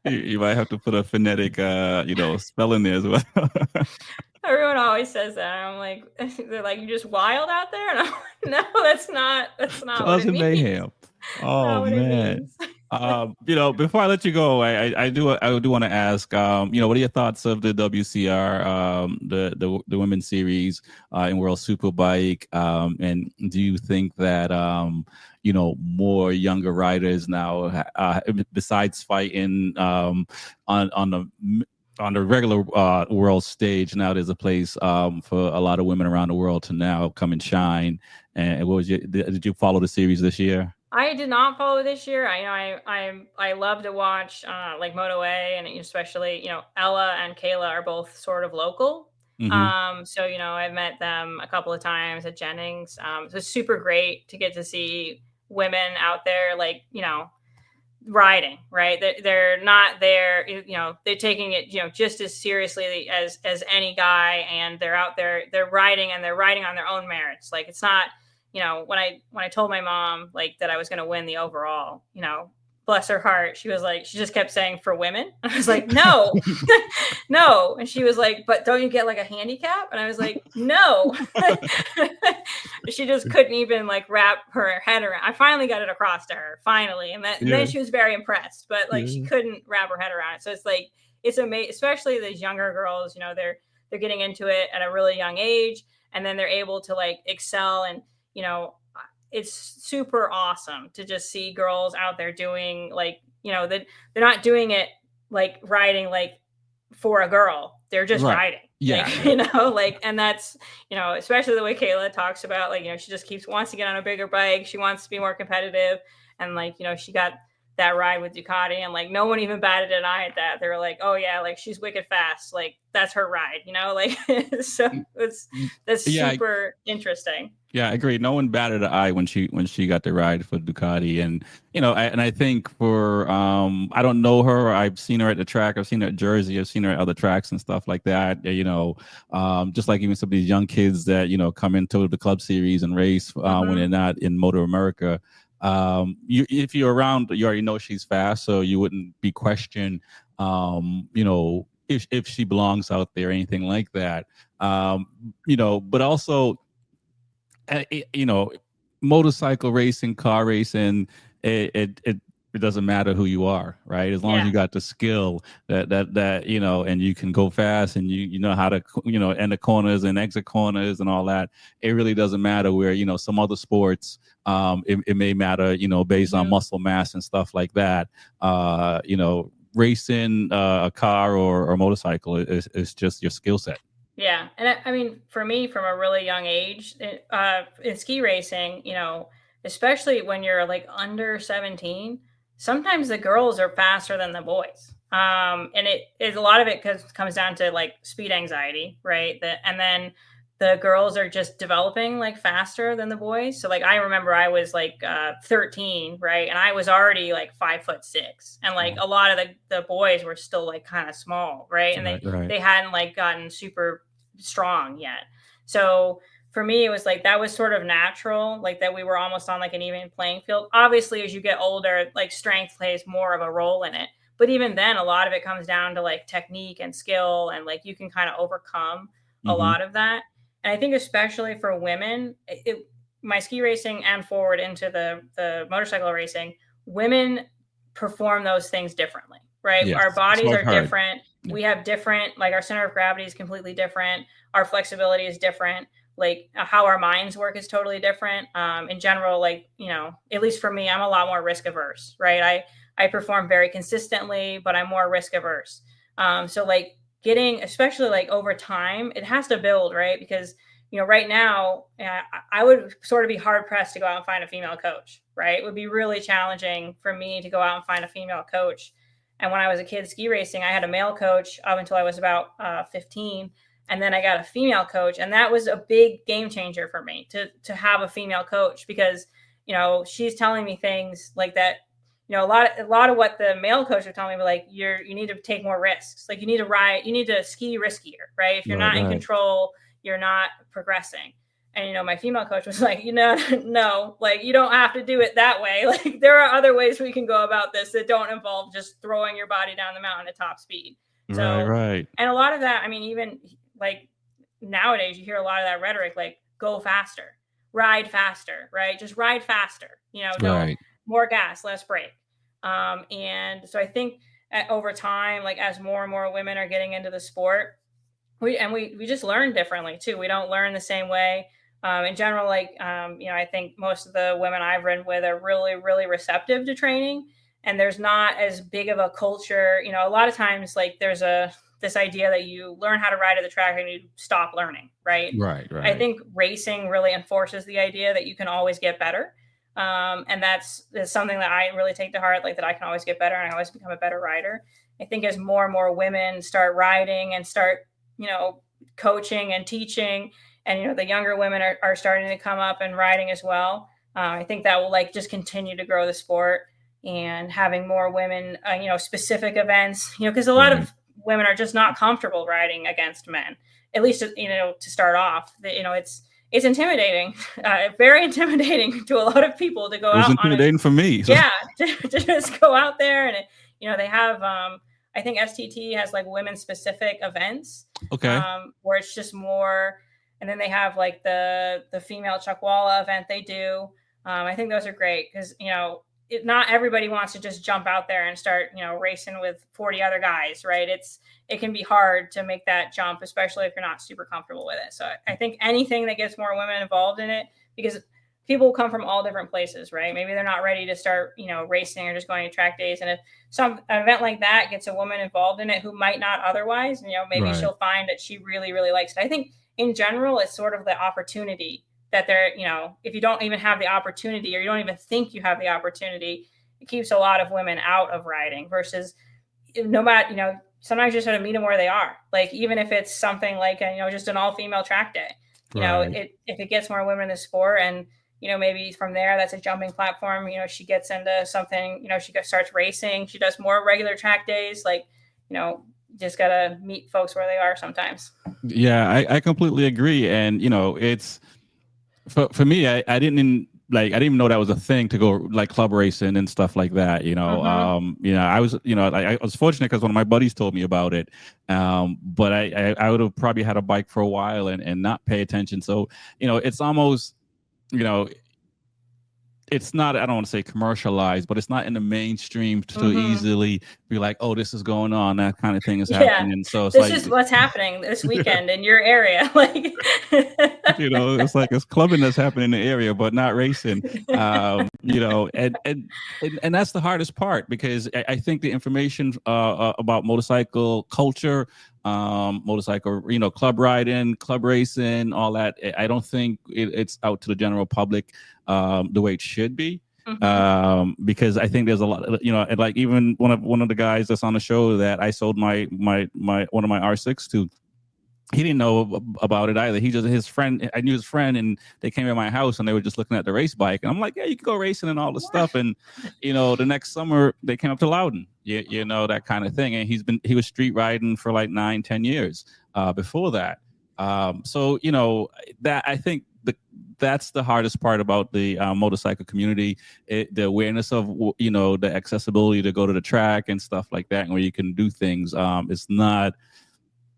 You might have to put a phonetic, spell in there as well. Everyone always says that. I'm like, they're like, you just wild out there? And I'm like, no, that's not what it means. Mayhem. Oh man. Before I let you go, I do want to ask, what are your thoughts of the WCR, the women's series in World Superbike, and do you think that more younger riders now, besides fighting on the regular world stage, now there's a place for a lot of women around the world to now come and shine. And did you follow the series this year? I did not follow this year. I love to watch like Moto A, and especially Ella and Kayla are both sort of local. Mm-hmm. So I've met them a couple of times at Jennings. So it's super great to get to see women out there, like riding, right? They're not there, they're taking it just as seriously as any guy, and they're out there, they're riding, and they're riding on their own merits. Like, it's not, when I told my mom like that I was going to win the overall, bless her heart, she just kept saying for women. I was like, no, no. And she was like, but don't you get like a handicap? And I was like, no. She just couldn't even like wrap her head around. I finally got it across to her, finally. And then she was very impressed, but like she couldn't wrap her head around it. So it's like, it's amazing, especially these younger girls, they're getting into it at a really young age, and then they're able to like excel. And it's super awesome to just see girls out there doing like, that they're not doing it like riding like for a girl. They're just riding. Yeah. And that's, especially the way Kayla talks about, like, she just wants to get on a bigger bike. She wants to be more competitive. And like, she got that ride with Ducati, and like no one even batted an eye at that. They were like, oh yeah, like she's wicked fast, like that's her ride, like so that's super interesting. Yeah, I agree. No one batted an eye when she got the ride for Ducati, and I think for I don't know her. I've seen her at the track. I've seen her at Jersey. I've seen her at other tracks and stuff like that. Just like even some of these young kids that come into the club series and race when they're not in Motor America. If you're around, you already know she's fast, so you wouldn't be questioned. If she belongs out there, anything like that. But also, motorcycle racing, car racing, it doesn't matter who you are, right? As long as you got the skill that and you can go fast, and you know how to enter corners and exit corners and all that. It really doesn't matter where some other sports it may matter based on muscle mass and stuff like that. Racing a car or a motorcycle is just your skill set. Yeah. And I mean, for me, from a really young age, in ski racing, especially when you're like under 17, sometimes the girls are faster than the boys. And it is, a lot of it comes down to like speed anxiety, right? And then the girls are just developing like faster than the boys. So like I remember I was like 13, right? And I was already like 5'6", and like a lot of the boys were still like kind of small, right? And they hadn't like gotten super strong yet. So for me, it was like that was sort of natural, like that we were almost on like an even playing field. Obviously, as you get older, like strength plays more of a role in it. But even then, a lot of it comes down to like technique and skill, and like you can kind of overcome a lot of that. And I think especially for women, my ski racing and forward into the motorcycle racing, women perform those things differently, right? Yes, our bodies are different. Yeah. We have different, like our center of gravity is completely different. Our flexibility is different. Like how our minds work is totally different. In general, like, you know, at least for me, I'm a lot more risk averse, right? I perform very consistently, but I'm more risk averse. So like, getting, especially like over time, it has to build, right? Because, you know, right now, I would sort of be hard pressed to go out and find a female coach, right? It would be really challenging for me to go out and find a female coach. And when I was a kid ski racing, I had a male coach up until I was about 15. And then I got a female coach. And that was a big game changer for me to have a female coach, because, you know, she's telling me things like that. You know, a lot of what the male coach would tell me, like, you need to take more risks. Like you need to ski riskier, right? If you're not in control, you're not progressing. And, you know, my female coach was like, you know, no, like you don't have to do it that way. Like there are other ways we can go about this that don't involve just throwing your body down the mountain at top speed. So, right. And a lot of that, I mean, even like nowadays you hear a lot of that rhetoric, like go faster, ride faster, right? Just ride faster, you know, more gas, less brake. And so I think over time, like as more and more women are getting into the sport, we just learn differently too. We don't learn the same way. In general, like, you know, I think most of the women I've ridden with are really, really receptive to training, and there's not as big of a culture. You know, a lot of times, like there's this idea that you learn how to ride at the track and you stop learning, right? Right. I think racing really enforces the idea that you can always get better. And that's something that I really take to heart, like that I can always get better and I always become a better rider. I think as more and more women start riding and start, you know, coaching and teaching, and, you know, the younger women are starting to come up and riding as well. I think that will like just continue to grow the sport, and having more women, you know, specific events, you know, because a lot of women are just not comfortable riding against men, at least, you know, to start off. You know, it's intimidating, very intimidating to a lot of people to go out. It was intimidating for me. So. Yeah, to just go out there, and you know, they have, I think STT has like women specific events, where it's just more, and then they have like the female Chuckwalla event they do. I think those are great because, you know, not everybody wants to just jump out there and start, you know, racing with 40 other guys, right? It can be hard to make that jump, especially if you're not super comfortable with it. So I think anything that gets more women involved in it, because people come from all different places, right? Maybe they're not ready to start, you know, racing or just going to track days. And if an event like that gets a woman involved in it who might not otherwise, you know, maybe she'll find that she really, really likes it. I think in general, it's sort of the opportunity that they're, you know, if you don't even have the opportunity, or you don't even think you have the opportunity, it keeps a lot of women out of riding, versus no matter, you know, sometimes you just have to meet them where they are. Like, even if it's something like, you know, just an all female track day, you know, if it gets more women in the sport, and, you know, maybe from there, that's a jumping platform, you know, she gets into something, you know, she starts racing, she does more regular track days, like, you know, just got to meet folks where they are sometimes. Yeah, I completely agree. And, you know, it's, for me, I didn't even know that was a thing to go like club racing and stuff like that. You know, you know, I was fortunate because one of my buddies told me about it. But I would have probably had a bike for a while and not pay attention. So, you know, it's almost, you know, it's not, I don't want to say commercialized, but it's not in the mainstream to easily be like, oh, this is going on, that kind of thing is happening. So it's this is what's happening this weekend in your area. Like, you know, it's like it's clubbing that's happening in the area, but not racing. You know, and that's the hardest part, because I think the information about motorcycle culture, motorcycle, you know, club riding, club racing, all that, I don't think it's out to the general public the way it should be. Because I think there's a lot, you know, and like even one of the guys that's on the show that I sold my one of my R6 to, he didn't know about it either. He just, his friend, I knew his friend, and they came to my house and they were just looking at the race bike. And I'm like, yeah, you can go racing and all this stuff. And, the next summer they came up to Loudon, that kind of thing. And he was street riding for like 9-10 years before that. So, that I think that's the hardest part about the motorcycle community, the awareness of, the accessibility to go to the track and stuff like that, and where you can do things. It's not,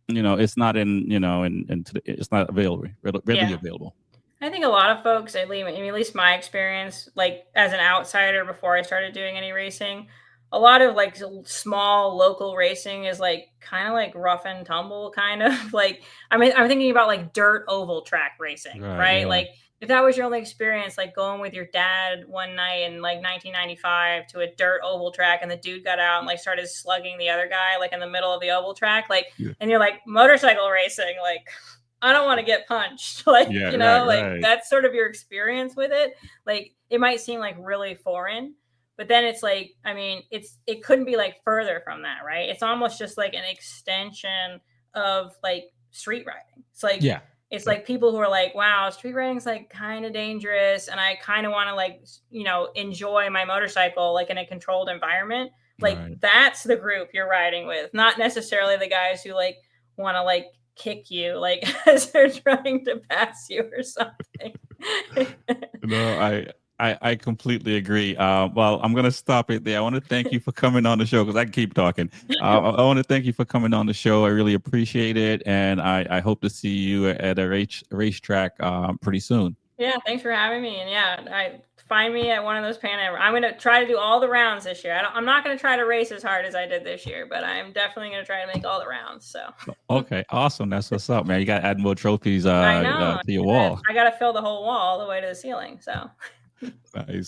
it's not it's not available, readily available. I think a lot of folks, at least my experience, like as an outsider before I started doing any racing, a lot of like small local racing is like kind of like rough and tumble, kind of like, I'm thinking about like dirt oval track racing, right? Yeah. Like if that was your only experience, like going with your dad one night in like 1995 to a dirt oval track, and the dude got out and like started slugging the other guy like in the middle of the oval track, like, and you're like, motorcycle racing, like, I don't want to get punched, like, right. That's sort of your experience with it. Like it might seem like really foreign, but then it's like, it couldn't be like further from that, right? It's almost just like an extension of like street riding. It's like, it's like people who are like, wow, street riding is like kind of dangerous, and I kind of want to like, enjoy my motorcycle like in a controlled environment. Like that's the group you're riding with, not necessarily the guys who like want to like kick you like as they're trying to pass you or something. I completely agree. Well, I'm going to stop it there. I want to thank you for coming on the show, because I can keep talking. I want to thank you for coming on the show. I really appreciate it. And I hope to see you at a racetrack pretty soon. Yeah, thanks for having me. And find me at one of those Pan Am. I'm going to try to do all the rounds this year. I'm not going to try to race as hard as I did this year, but I'm definitely going to try to make all the rounds. So. Okay, awesome. That's what's up, man. You got to add more trophies to your wall. I got to fill the whole wall all the way to the ceiling. So. Nice.